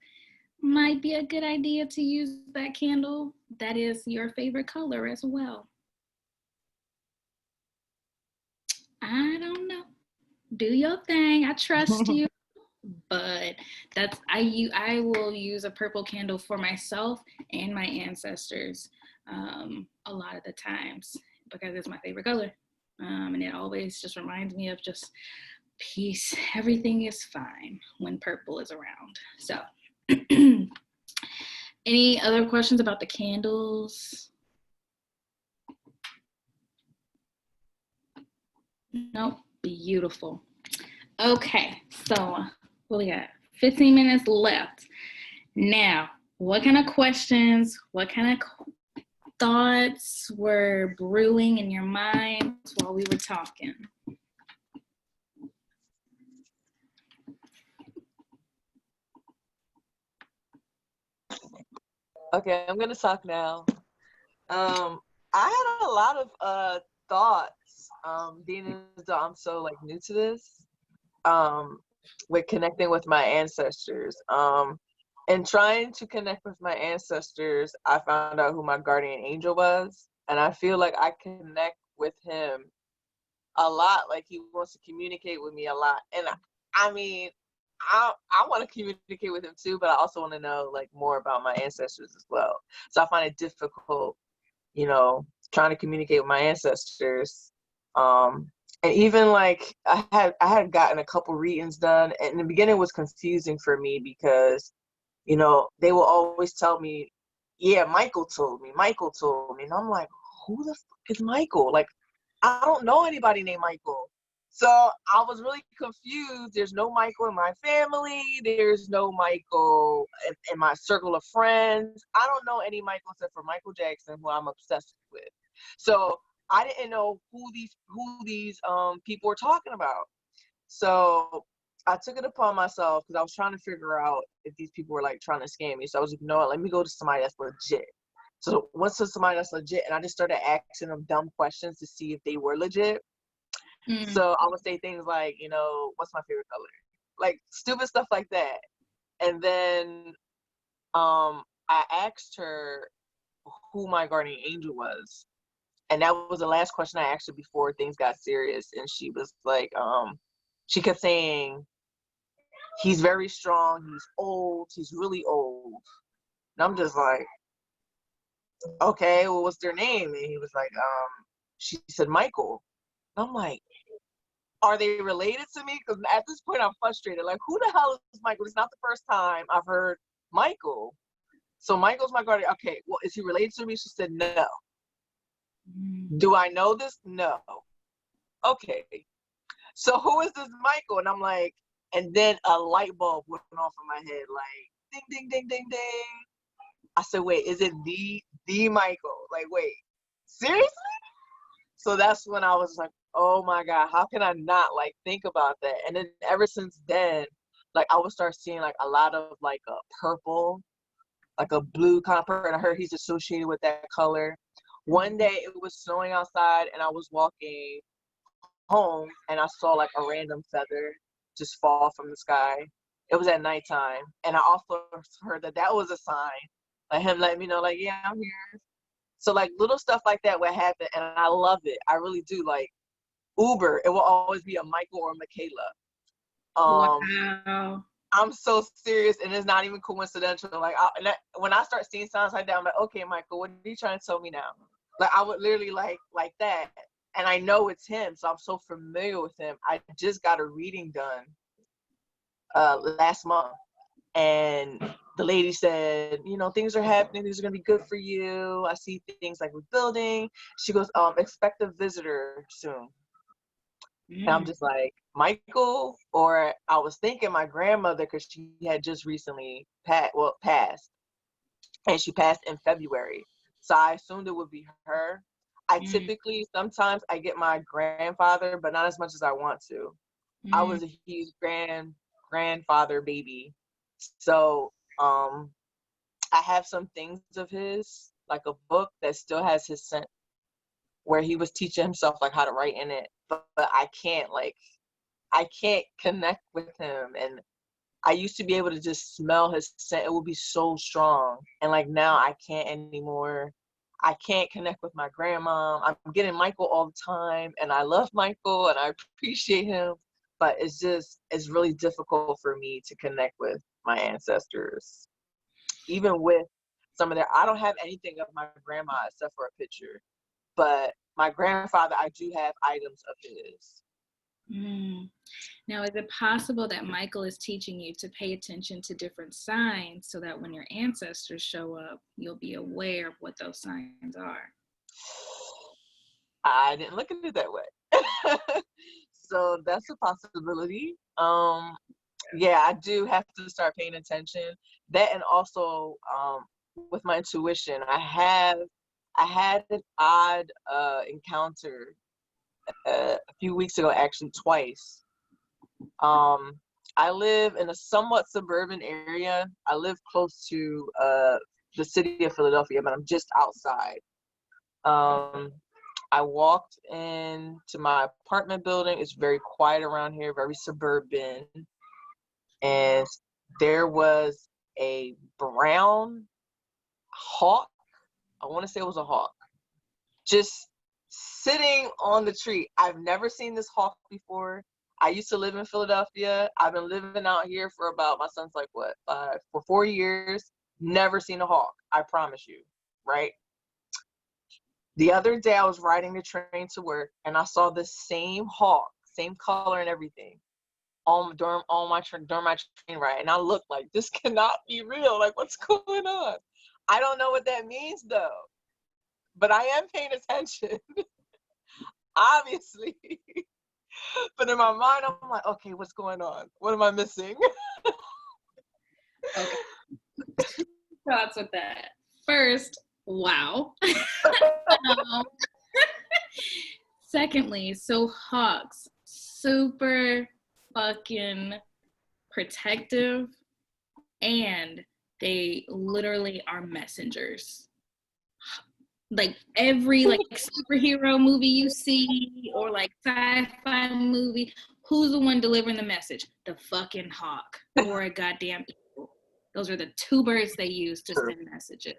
might be a good idea to use that candle that is your favorite color as well. I don't know. Do your thing. I trust you. But I will use a purple candle for myself and my ancestors a lot of the times, because it's my favorite color. And it always just reminds me of just peace. Everything is fine when purple is around. So any other questions about the candles? Nope. Beautiful. Okay, so what we got? 15 minutes left. Now, what kind of questions, what kind of thoughts were brewing in your mind while we were talking? Okay, I'm gonna talk now. I had a lot of thoughts, being as though I'm so like new to this, with connecting with my ancestors. And trying to connect with my ancestors, I found out who my guardian angel was, and I feel like I connect with him a lot. Like he wants to communicate with me a lot, and I mean, I want to communicate with him too, but I also want to know like more about my ancestors as well. So I find it difficult, trying to communicate with my ancestors. And even like I had gotten a couple readings done, and in the beginning it was confusing for me because, they will always tell me, yeah, Michael told me, and I'm like, who the fuck is Michael? Like, I don't know anybody named Michael. So I was really confused. There's no Michael in my family. There's no Michael in my circle of friends. I don't know any Michael except for Michael Jackson, who I'm obsessed with. So I didn't know who these people were talking about. So I took it upon myself, because I was trying to figure out if these people were like trying to scam me. So I was like, let me go to somebody that's legit. So once to somebody that's legit, and I just started asking them dumb questions to see if they were legit. So I would say things like, you know, what's my favorite color? Like stupid stuff like that. And then I asked her who my guardian angel was. And that was the last question I asked her before things got serious. And she was like, she kept saying, he's very strong, he's old, he's really old. And I'm just like, okay, well, what's their name? And he was like, she said Michael. And I'm like, are they related to me? Because at this point I'm frustrated. Like, who the hell is Michael? It's not the first time I've heard Michael. So Michael's my guardian. Okay, well, is he related to me? She said no. Do I know this? No. Okay. So who is this Michael? And I'm like, and then a light bulb went off in my head, like ding, ding, ding, ding, ding. I said, wait, is it the Michael? Like, wait, seriously? So that's when I was like, oh my God, how can I not like think about that? And then ever since then, like I would start seeing like a lot of like a purple, like a blue kind of purple. And I heard he's associated with that color. One day it was snowing outside and I was walking home and I saw like a random feather just fall from the sky. It was at nighttime. And I also heard that that was a sign, like him letting me know, like, yeah, I'm here. So like little stuff like that would happen, and I love it. I really do. Like Uber, it will always be a Michael or Michaela. Wow. I'm so serious, and it's not even coincidental. Like when I start seeing signs like that, I'm like, okay, Michael, what are you trying to tell me now? Like I would literally like that, and I know it's him, so I'm so familiar with him. I just got a reading done last month, and the lady said, you know, things are happening, things are gonna be good for you. I see things like rebuilding. She goes, expect a visitor soon. And I'm just like, Michael? Or I was thinking my grandmother, because she had just recently passed, and she passed in February. So I assumed it would be her. I typically, sometimes I get my grandfather, but not as much as I want to. I was a huge grandfather baby. So I have some things of his, like a book that still has his scent, where he was teaching himself like how to write in it, but I can't connect with him. And I used to be able to just smell his scent. It would be so strong. And like now I can't anymore. I can't connect with my grandma. I'm getting Michael all the time, and I love Michael and I appreciate him, but it's really difficult for me to connect with my ancestors. Even with some of their, I don't have anything of my grandma except for a picture, but my grandfather, I do have items of his. Now, is it possible that Michael is teaching you to pay attention to different signs so that when your ancestors show up, you'll be aware of what those signs are? I didn't look at it that way. So that's a possibility. Yeah, I do have to start paying attention. That, and also with my intuition, I had an odd encounter a few weeks ago, actually twice. I live in a somewhat suburban area. I live close to the city of Philadelphia, but I'm just outside. I walked into my apartment building. It's very quiet around here, very suburban. And there was a brown hawk. I want to say it was a hawk, just sitting on the tree. I've never seen this hawk before. I used to live in Philadelphia. I've been living out here for about, my son's like, what, 4 years. Never seen a hawk, I promise you, right? The other day I was riding the train to work, and I saw the same hawk, same color and everything, during my train ride. And I looked like, this cannot be real. Like, what's going on? I don't know what that means though, but I am paying attention, obviously. But in my mind, I'm like, okay, what's going on? What am I missing? Okay. Two thoughts with that. First, wow. Secondly, so hawks, super fucking protective, and they literally are messengers. Like every like superhero movie you see or like sci-fi movie, who's the one delivering the message? The fucking hawk or a goddamn eagle. Those are the two birds they use to send messages.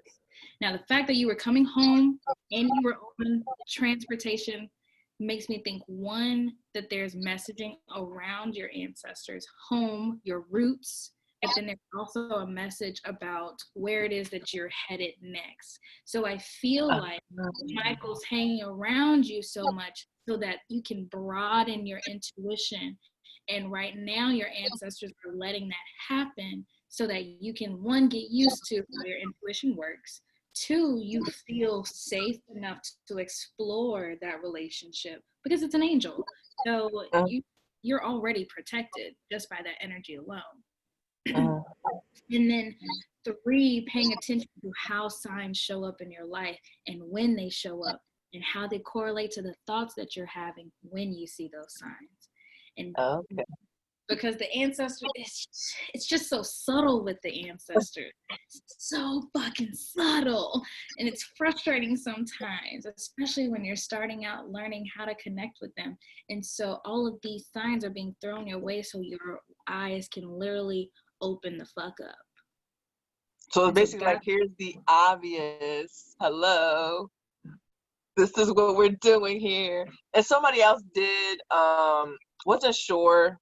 Now, the fact that you were coming home and you were on transportation makes me think, one, that there's messaging around your ancestors, home, your roots, but then there's also a message about where it is that you're headed next. So I feel like Michael's hanging around you so much so that you can broaden your intuition. And right now, your ancestors are letting that happen so that you can, one, get used to how your intuition works. Two, you feel safe enough to explore that relationship because it's an angel. So you're already protected just by that energy alone. And then three, paying attention to how signs show up in your life and when they show up and how they correlate to the thoughts that you're having when you see those signs. And because the ancestors, it's just so subtle with the ancestors. It's so fucking subtle. And it's frustrating sometimes, especially when you're starting out learning how to connect with them. And so all of these signs are being thrown your way so your eyes can literally open the fuck up. So it's basically like, here's the obvious, hello, this is what we're doing here. And somebody else did, wasn't sure,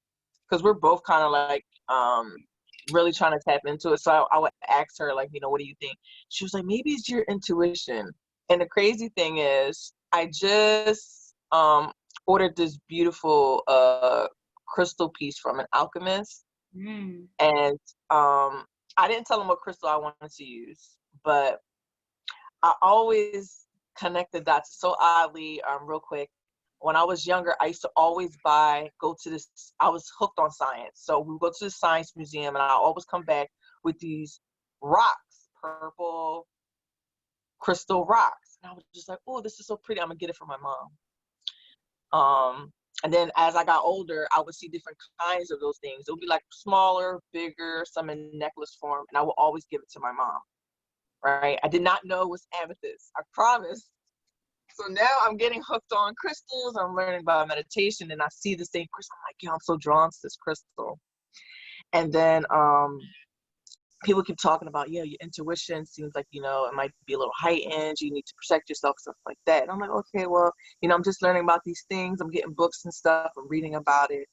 because we're both kind of like really trying to tap into it. So I would ask her, like, you know, what do you think? She was like, maybe it's your intuition. And the crazy thing is, I just ordered this beautiful crystal piece from an alchemist. And I didn't tell him what crystal I wanted to use, but I always connect the dots so oddly, real quick. When I was younger, I used to always I was hooked on science. So we would go to the science museum and I always come back with these rocks, purple crystal rocks. And I was just like, oh, this is so pretty. I'm gonna get it for my mom. And then as I got older, I would see different kinds of those things. It would be like smaller, bigger, some in necklace form, and I would always give it to my mom, right? I did not know it was amethyst, I promise. So now I'm getting hooked on crystals. I'm learning about meditation, and I see the same crystal. I'm like, yeah, I'm so drawn to this crystal. And then people keep talking about, yeah, your intuition seems like, you know, it might be a little heightened. You need to protect yourself, stuff like that. And I'm like, okay, well, you know, I'm just learning about these things. I'm getting books and stuff. I'm reading about it.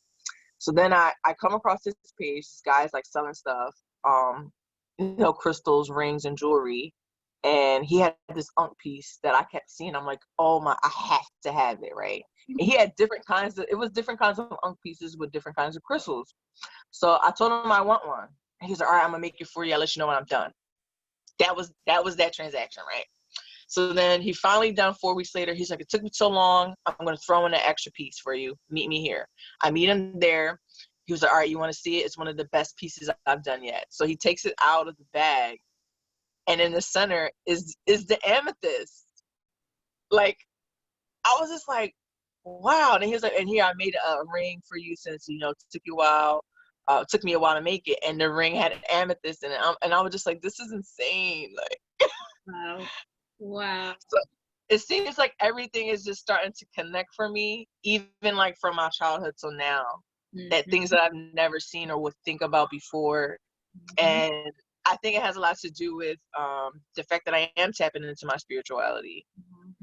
So then I come across this page. This guy's like selling stuff, you know, crystals, rings, and jewelry. And he had this unk piece that I kept seeing. I'm like, oh my, I have to have it, right? And he had different kinds of unk pieces with different kinds of crystals. So I told him I want one. And he's like, all right, I'm gonna make it for you. I'll let you know when I'm done. That was that transaction, right? So then he finally done 4 weeks later. He's like, it took me so long. I'm gonna throw in an extra piece for you. Meet me here. I meet him there. He was like, all right, you want to see it? It's one of the best pieces I've done yet. So he takes it out of the bag, and in the center is the amethyst. Like, I was just like, wow. And he was like, and here, I made a ring for you since, you know, it took you a while. Took me a while to make it, and the ring had an amethyst in it. And I was just like, this is insane. Like, wow. So it seems like everything is just starting to connect for me, even like from my childhood till now. That things that I've never seen or would think about before. And I think it has a lot to do with the fact that I am tapping into my spirituality.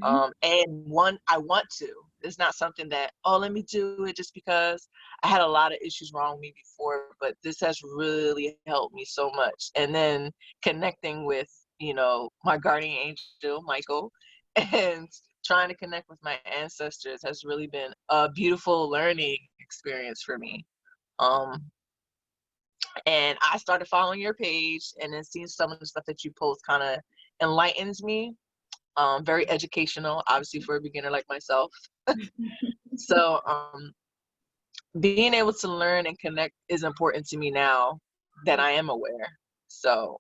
And I want to. It's not something that, oh, let me do it just because. I had a lot of issues wrong with me before, but this has really helped me so much. And then connecting with, you know, my guardian angel, Michael, and trying to connect with my ancestors has really been a beautiful learning experience for me. And I started following your page, and then seeing some of the stuff that you post kind of enlightens me. Very educational, obviously, for a beginner like myself. So being able to learn and connect is important to me now that I am aware. So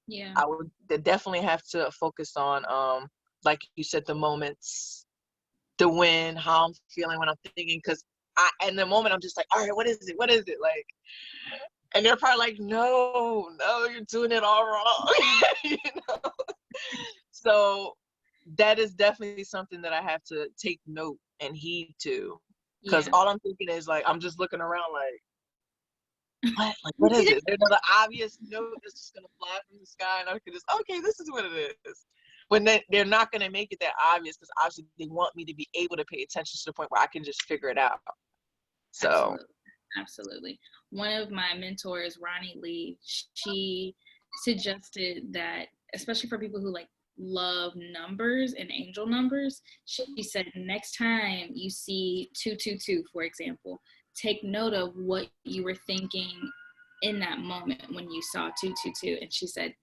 yeah, I would definitely have to focus on, like you said, the moments, the when, how I'm feeling when I'm thinking, because in the moment I'm just like, all right, what is it? Like, and they're probably like, no, you're doing it all wrong. You know? So that is definitely something that I have to take note and heed to. Because Yeah. all I'm thinking is like, I'm just looking around like, what? Like, what is it? There's another obvious note that's just gonna fly from the sky, and I can just, okay, this is what it is. When they're not gonna make it that obvious, because obviously they want me to be able to pay attention to the point where I can just figure it out. So. Absolutely. One of my mentors, Ronnie Lee, she suggested that, especially for people who like love numbers and angel numbers, she said next time you see 222, for example, take note of what you were thinking in that moment when you saw 222. And she said,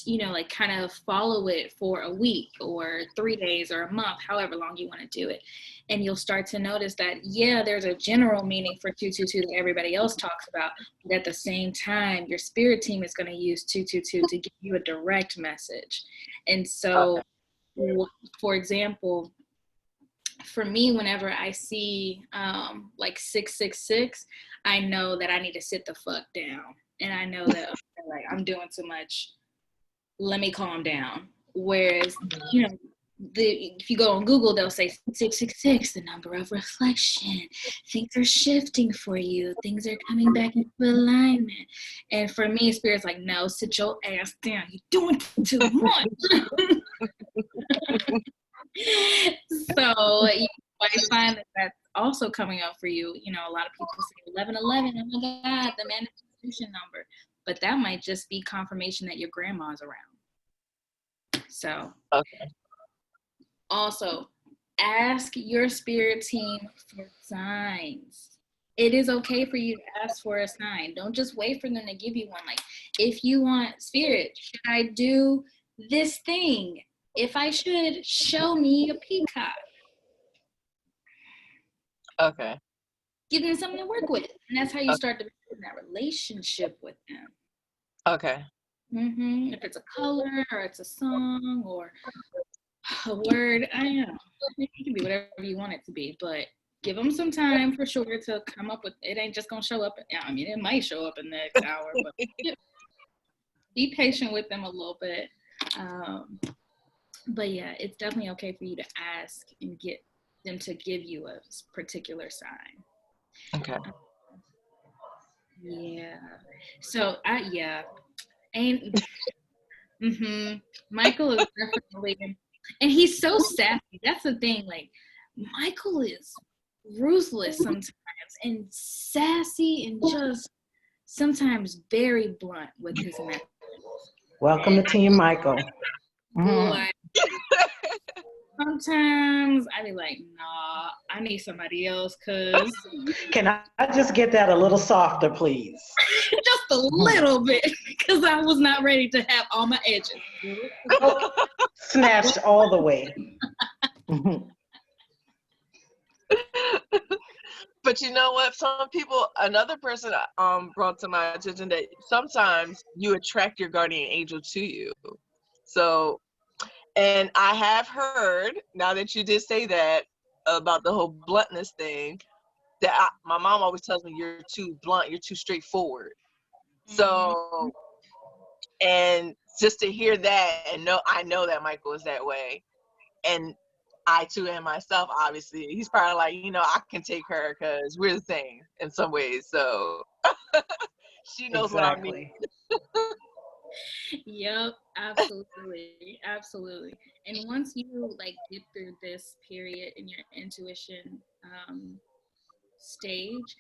you know, like kind of follow it for a week or 3 days or a month, however long you want to do it. And you'll start to notice that, yeah, there's a general meaning for 222 that everybody else talks about. But at the same time, your spirit team is going to use 222 to give you a direct message. And so, for example, for me, whenever I see like 666, I know that I need to sit the fuck down. And I know that like I'm doing too much. Let me calm down. Whereas, you know, if you go on Google, they'll say 666, the number of reflection. Things are shifting for you. Things are coming back into alignment. And for me, Spirit's like, no, sit your ass down. You're doing too much. So you might find that that's also coming up for you. You know, a lot of people say 1111, oh my God, the manifestation number. But that might just be confirmation that your grandma's around. So, Okay. Also, ask your spirit team for signs. It is okay for you to ask for a sign. Don't just wait for them to give you one. Like, if you want spirit, should I do this thing? If I should, show me a peacock. Okay. Give them something to work with. And that's how you start to build that relationship with them. Okay. If it's a color or it's a song or a word, I don't know. It can be whatever you want it to be, but give them some time for sure to come up with it. Ain't just gonna show up. I mean, it might show up in the next hour, but be patient with them a little bit. But yeah, it's definitely okay for you to ask and get them to give you a particular sign. Okay. Yeah. So Michael is definitely, and he's so sassy. That's the thing. Like, Michael is ruthless sometimes and sassy and just sometimes very blunt with his messages. Welcome to Team Michael. Like, sometimes I be like, nah, I need somebody else, cause Can I just get that a little softer, please? just a little bit, because I was not ready to have all my edges. Snatched all the way. But you know what? Some people, another person brought to my attention that sometimes you attract your guardian angel to you. So, and I have heard, now that you did say that, about the whole bluntness thing, that my mom always tells me you're too blunt, you're too straightforward. So, and just to hear that and I know that Michael is that way. And I too am myself, obviously. He's probably like, you know, I can take her because we're the same in some ways. So she knows what I mean. Yep, absolutely. And once you like get through this period in your intuition stage,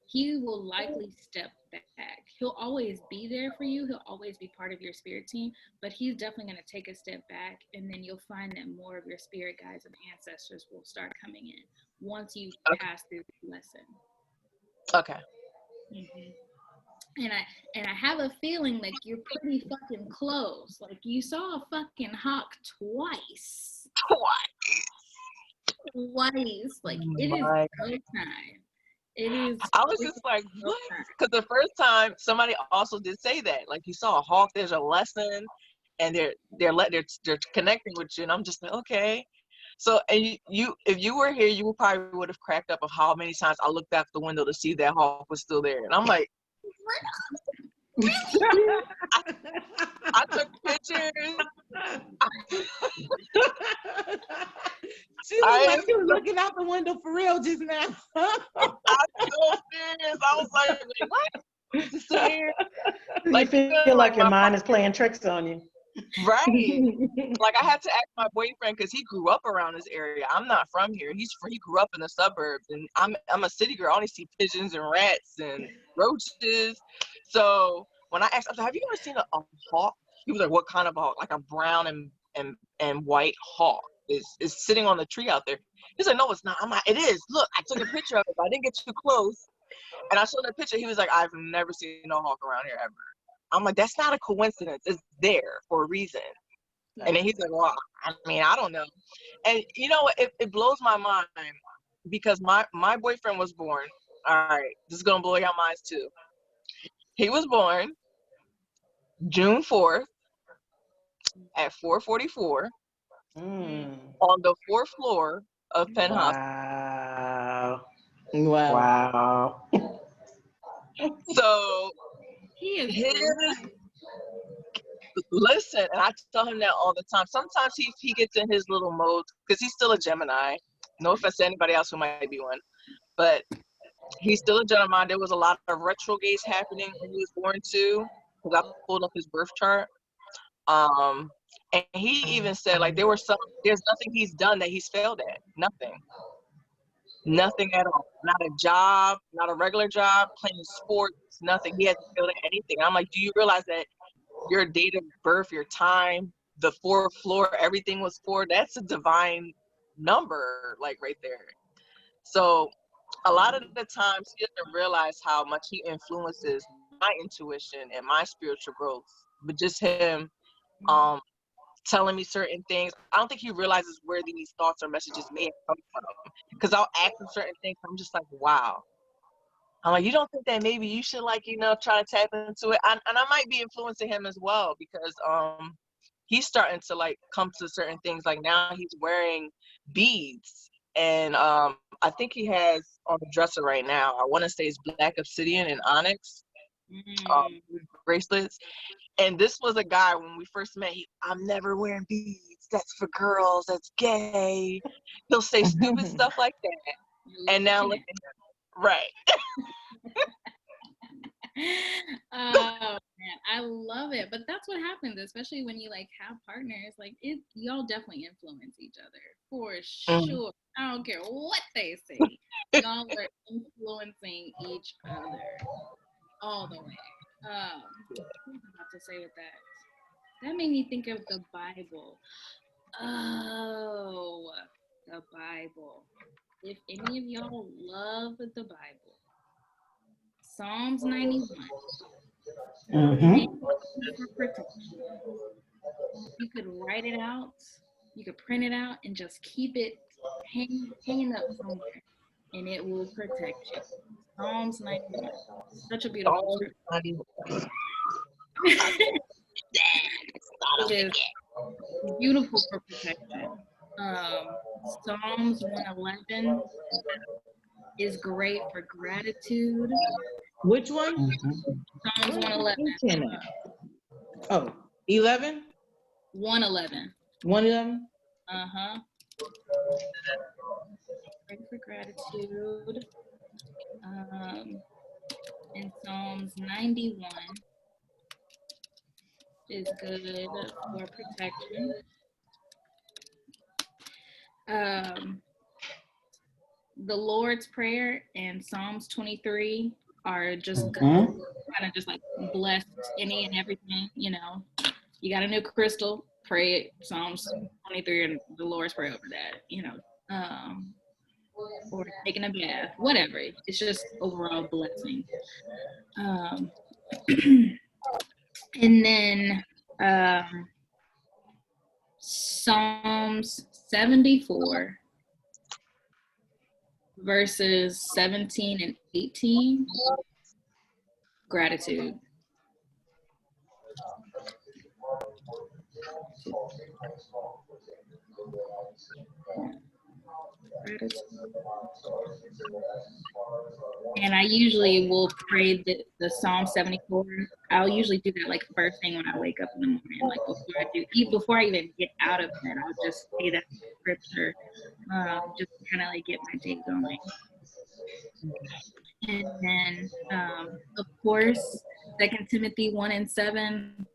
he will likely step back. He'll always be there for you. He'll always be part of your spirit team, but he's definitely going to take a step back, and then you'll find that more of your spirit guides and ancestors will start coming in once you pass through the lesson. Okay. And I have a feeling like you're pretty fucking close. Like, you saw a fucking hawk twice. Like, it is no time. It is. I was just like, what? Because the first time somebody also did say that, like, you saw a hawk, there's a lesson, and they're connecting with you, and I'm just like, okay. So, and you if you were here, you probably would have cracked up of how many times I looked out the window to see that hawk was still there, and I'm like, I took pictures. She looked like she was looking out the window for real just now. I was so serious. I was like, wait, what? Just sit here. You feel like your mind is playing tricks on you. Right. Like I had to ask my boyfriend because he grew up around this area. I'm not from here. He grew up in the suburbs, and I'm a city girl. I only see pigeons and rats and roaches. So when I asked, I was like, "Have you ever seen a hawk?" He was like, "What kind of hawk?" Like a brown and white hawk is sitting on the tree out there. He's like, "No, it's not." I'm like, "It is. Look, I took a picture of it, but I didn't get too close." And I showed the picture. He was like, "I've never seen no hawk around here ever." I'm like, "That's not a coincidence. It's there for a reason." And then he's like, "Well, I mean, I don't know." And you know what? It blows my mind because my boyfriend was born. All right, this is gonna blow your minds too. He was born June 4th at 4:44 on the 4th floor of Penn Hospital. Wow. So He is listen, and I tell him that all the time. Sometimes he gets in his little mode because he's still a Gemini. No offense to anybody else who might be one, but he's still a Gemini. There was a lot of retrogrades happening when he was born too, because I pulled up his birth chart. And he even said like there's nothing he's done that he's failed at. Nothing at all. Not a job, not a regular job, playing sports, nothing. He hasn't failed at anything. I'm like, do you realize that your date of birth, your time, the 4th floor, everything was 4? That's a divine number, like right there. So a lot of the times he doesn't realize how much he influences my intuition and my spiritual growth. But just him telling me certain things, I don't think he realizes where these thoughts or messages may have come from. Because I'll ask him certain things, I'm just like, wow. I'm like, you don't think that maybe you should try to tap into it? And I might be influencing him as well because he's starting to come to certain things. Like now he's wearing beads. And I think he has on the dresser right now, I want to say it's black obsidian and onyx bracelets. And this was a guy when we first met. I'm never wearing beads. That's for girls. That's gay. He'll say stupid stuff like that. And now look at him. Right. Oh man, I love it. But that's what happens, especially when you have partners. Y'all definitely influence each other for sure. I don't care what they say. Y'all are influencing each other all the way. What was I about to say with that? That made me think of the Bible. Oh, the Bible. If any of y'all love the Bible, Psalms 91. For protection. You could write it out, you could print it out, and just keep it hanging up somewhere, and it will protect you. Psalms 91. Such a beautiful scripture. It is beautiful for protection. Psalms 111 is great for gratitude. Which one? Psalms 111. Oh, 11? 111. 111? Uh-huh. Great for gratitude. And Psalms 91 is good for protection. The Lord's Prayer and Psalms 23 are just good, kind of just blessed any and everything, You got a new crystal, pray it, Psalms 23 and the Lord's Prayer over that, or taking a bath, whatever. It's just overall blessing. And then Psalms 74 verses 17 and 18, gratitude. Gratitude. And I usually will pray the Psalm 74. I'll usually do that like first thing when I wake up in the morning, like before I even get out of bed, I'll just say that scripture, just to kind of like get my day going. And then, of course, 2 Timothy 1:7.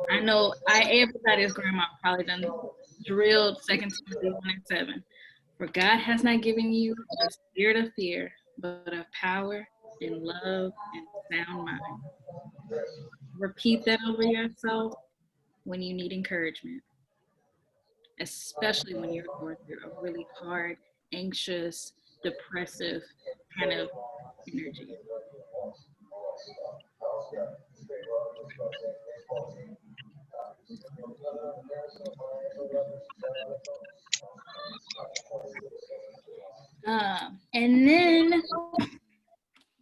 I know everybody's grandma probably done drilled 2 Timothy 1:7. For God has not given you a spirit of fear, but of power and love and sound mind. Repeat that over yourself when you need encouragement, especially when you're going through a really hard, anxious, depressive kind of energy. And then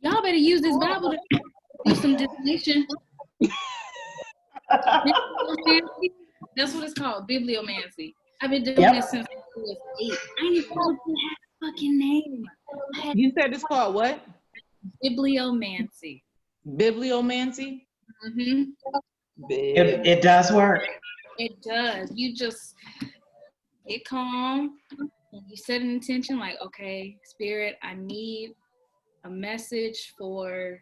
y'all better use this Bible to do some divination. Bibliomancy. That's what it's called, bibliomancy. I've been doing this since I was 8. I didn't even know it had a fucking name. You said it's called what? Bibliomancy. Bibliomancy? Mm-hmm. It does work. It does. You just get calm and you set an intention like, okay, Spirit, I need a message for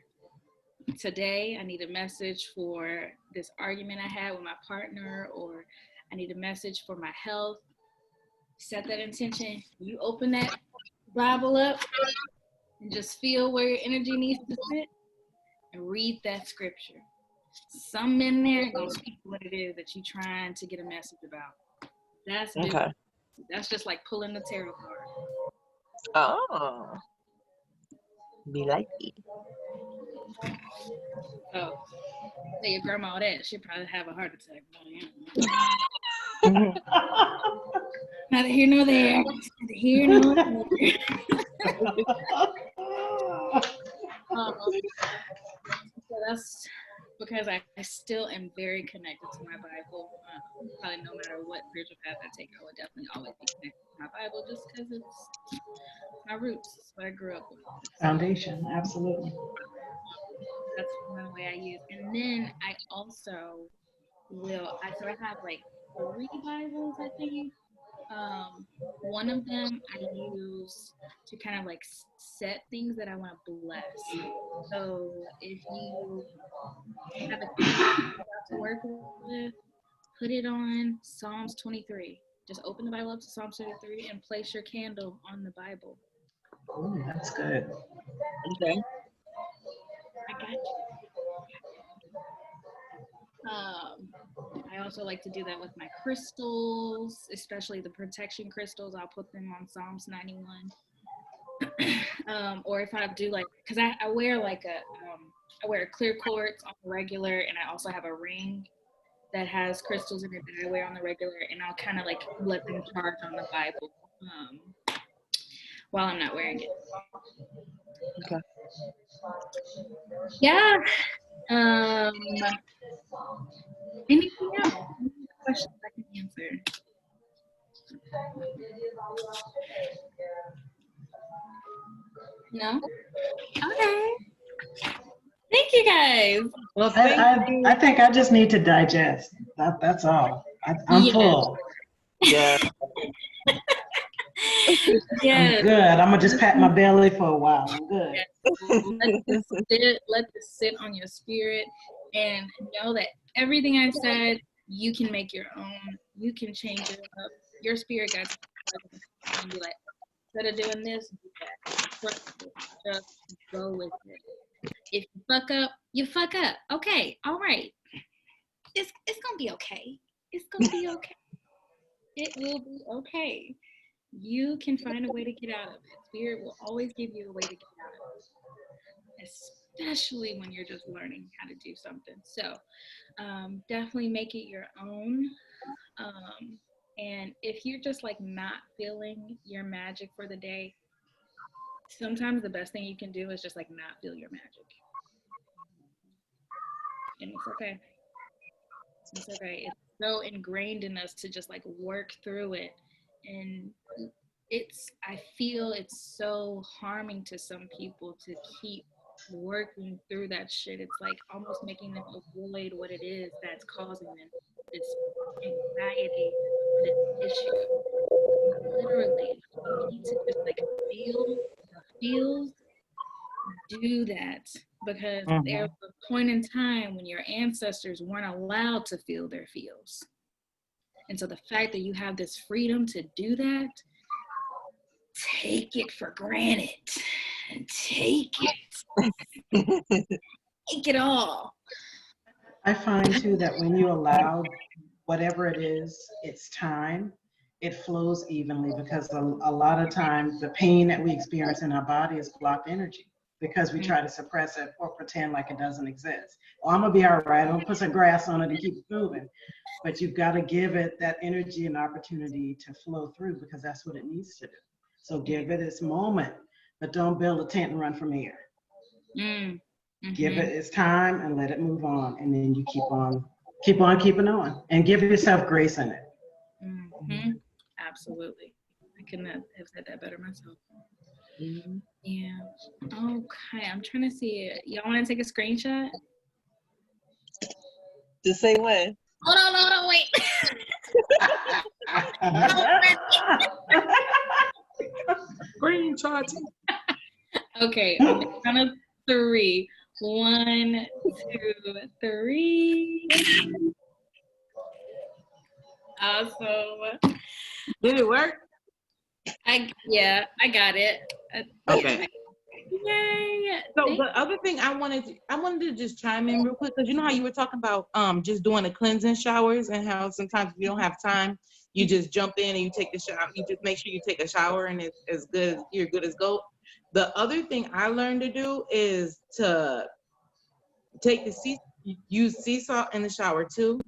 today. I need a message for this argument I had with my partner, or I need a message for my health. Set that intention. You open that Bible up and just feel where your energy needs to sit and read that scripture. Some in there gonna speak what it is that you're trying to get a message about. That's different. Okay. That's just like pulling the tarot card. Oh. Be like it. So say your grandma that, she'd probably have a heart attack. Neither here nor there. Neither here nor there. So that's because I still am very connected to my Bible. Probably no matter what spiritual path I take, I would definitely always be connected to my Bible just because it's my roots. It's what I grew up with. Foundation, absolutely. That's one way I use. And then I also so I have like 3 Bibles, I think. One of them I use to kind of like set things that I want to bless. So if you have a to work with, put it on Psalms 23. Just open the Bible up to Psalms 23 and place your candle on the Bible. Ooh, that's good. Okay. I got you. I also like to do that with my crystals, especially the protection crystals. I'll put them on Psalms 91. Or if I do like, because I wear like I wear a clear quartz on the regular, and I also have a ring that has crystals in it that I wear on the regular, and I'll kind of like let them charge on the Bible while I'm not wearing it. Okay. Yeah. Anything else? Any questions I can answer? No? Okay. Thank you guys. Well, thank you. I think I just need to digest. That's all. I'm full. Yeah. Yes. I'm good. I'm gonna just pat my belly for a while. I'm good. Let this sit on your spirit, and know that everything I said, you can make your own. You can change it up. Your spirit guides and be like, instead of doing this, do that. Just go with it. If you fuck up, you fuck up. Okay, all right. It's gonna be okay. It's gonna be okay. It will be okay. You can find a way to get out of it. Spirit will always give you a way to get out of it, especially when you're just learning how to do something. So definitely make it your own. And if you're just like not feeling your magic for the day, sometimes the best thing you can do is just like not feel your magic. And it's okay. It's okay. It's so ingrained in us to just like work through it. And I feel it's so harming to some people to keep working through that shit. It's like almost making them avoid what it is that's causing them this anxiety, this issue. Literally, you need to just like feel the feels, do that, because there Mhm. was a point in time when your ancestors weren't allowed to feel their feels. And so the fact that you have this freedom to do that, take it for granted. Take it all. I find too that when you allow whatever it is, its time, it flows evenly because a lot of times the pain that we experience in our body is blocked energy because we try to suppress it or pretend like it doesn't exist. Oh, I'm gonna be all right. I'm gonna put some grass on it and keep it moving. But you've got to give it that energy and opportunity to flow through because that's what it needs to do. So give it its moment, but don't build a tent and run from here. Mm. Give it its time and let it move on, and then you keep on keeping on, and give yourself grace in it. Mm-hmm. Absolutely. I couldn't have said that better myself. Mhm. Yeah. Okay. I'm trying to see it. Y'all want to take a screenshot? Just say when. Hold on, wait. Screenshot. Okay, on the count of 3. 1, 2, 3. Awesome. Did it work? I got it. Okay. Yay. So the other thing I wanted to just chime in real quick, because you know how you were talking about just doing the cleansing showers and how sometimes if you don't have time, you just jump in and you take the shower. You just make sure you take a shower and it's as good, you're good as gold. The other thing I learned to do is to use sea salt in the shower too.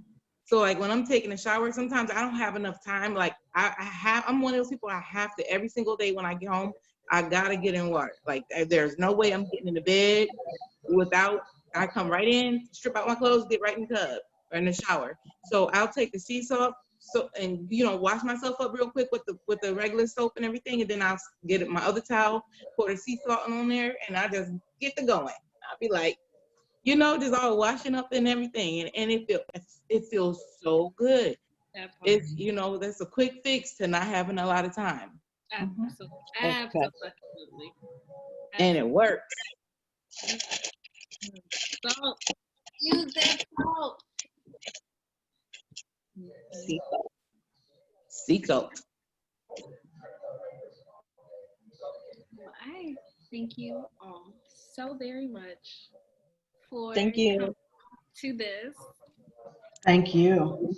So like when I'm taking a shower, sometimes I don't have enough time. Like I'm one of those people, I have to every single day when I get home, I gotta get in water. Like there's no way I'm getting in the bed without, I come right in, strip out my clothes, get right in the tub or in the shower. So I'll take the sea salt, and wash myself up real quick with the regular soap and everything, and then I'll get my other towel, pour the sea salt on there, and I just get to going. I'll be like, just all washing up and everything, and it feels so good. That part. It's that's a quick fix to not having a lot of time, Absolutely. Okay. Absolutely. and it works. Salt. Use that salt. Sea salt. Sea salt. Well, I thank you all so very much for Thank you. coming to this. Thank you.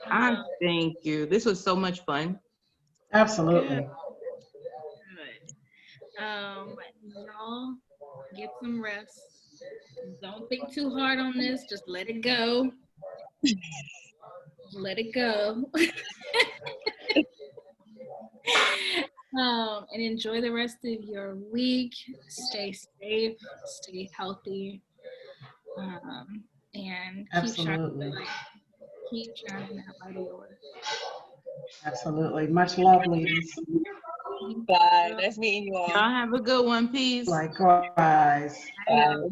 I thank you. This was so much fun. Absolutely. Good. Y'all get some rest. Don't think too hard on this. Just let it go. Let it go. And enjoy the rest of your week. Stay safe. Stay healthy. And Absolutely. keep shining that light of yours. Absolutely. Much love, ladies. Bye. Nice meeting you all. Y'all have a good one. Peace. Likewise. Bye.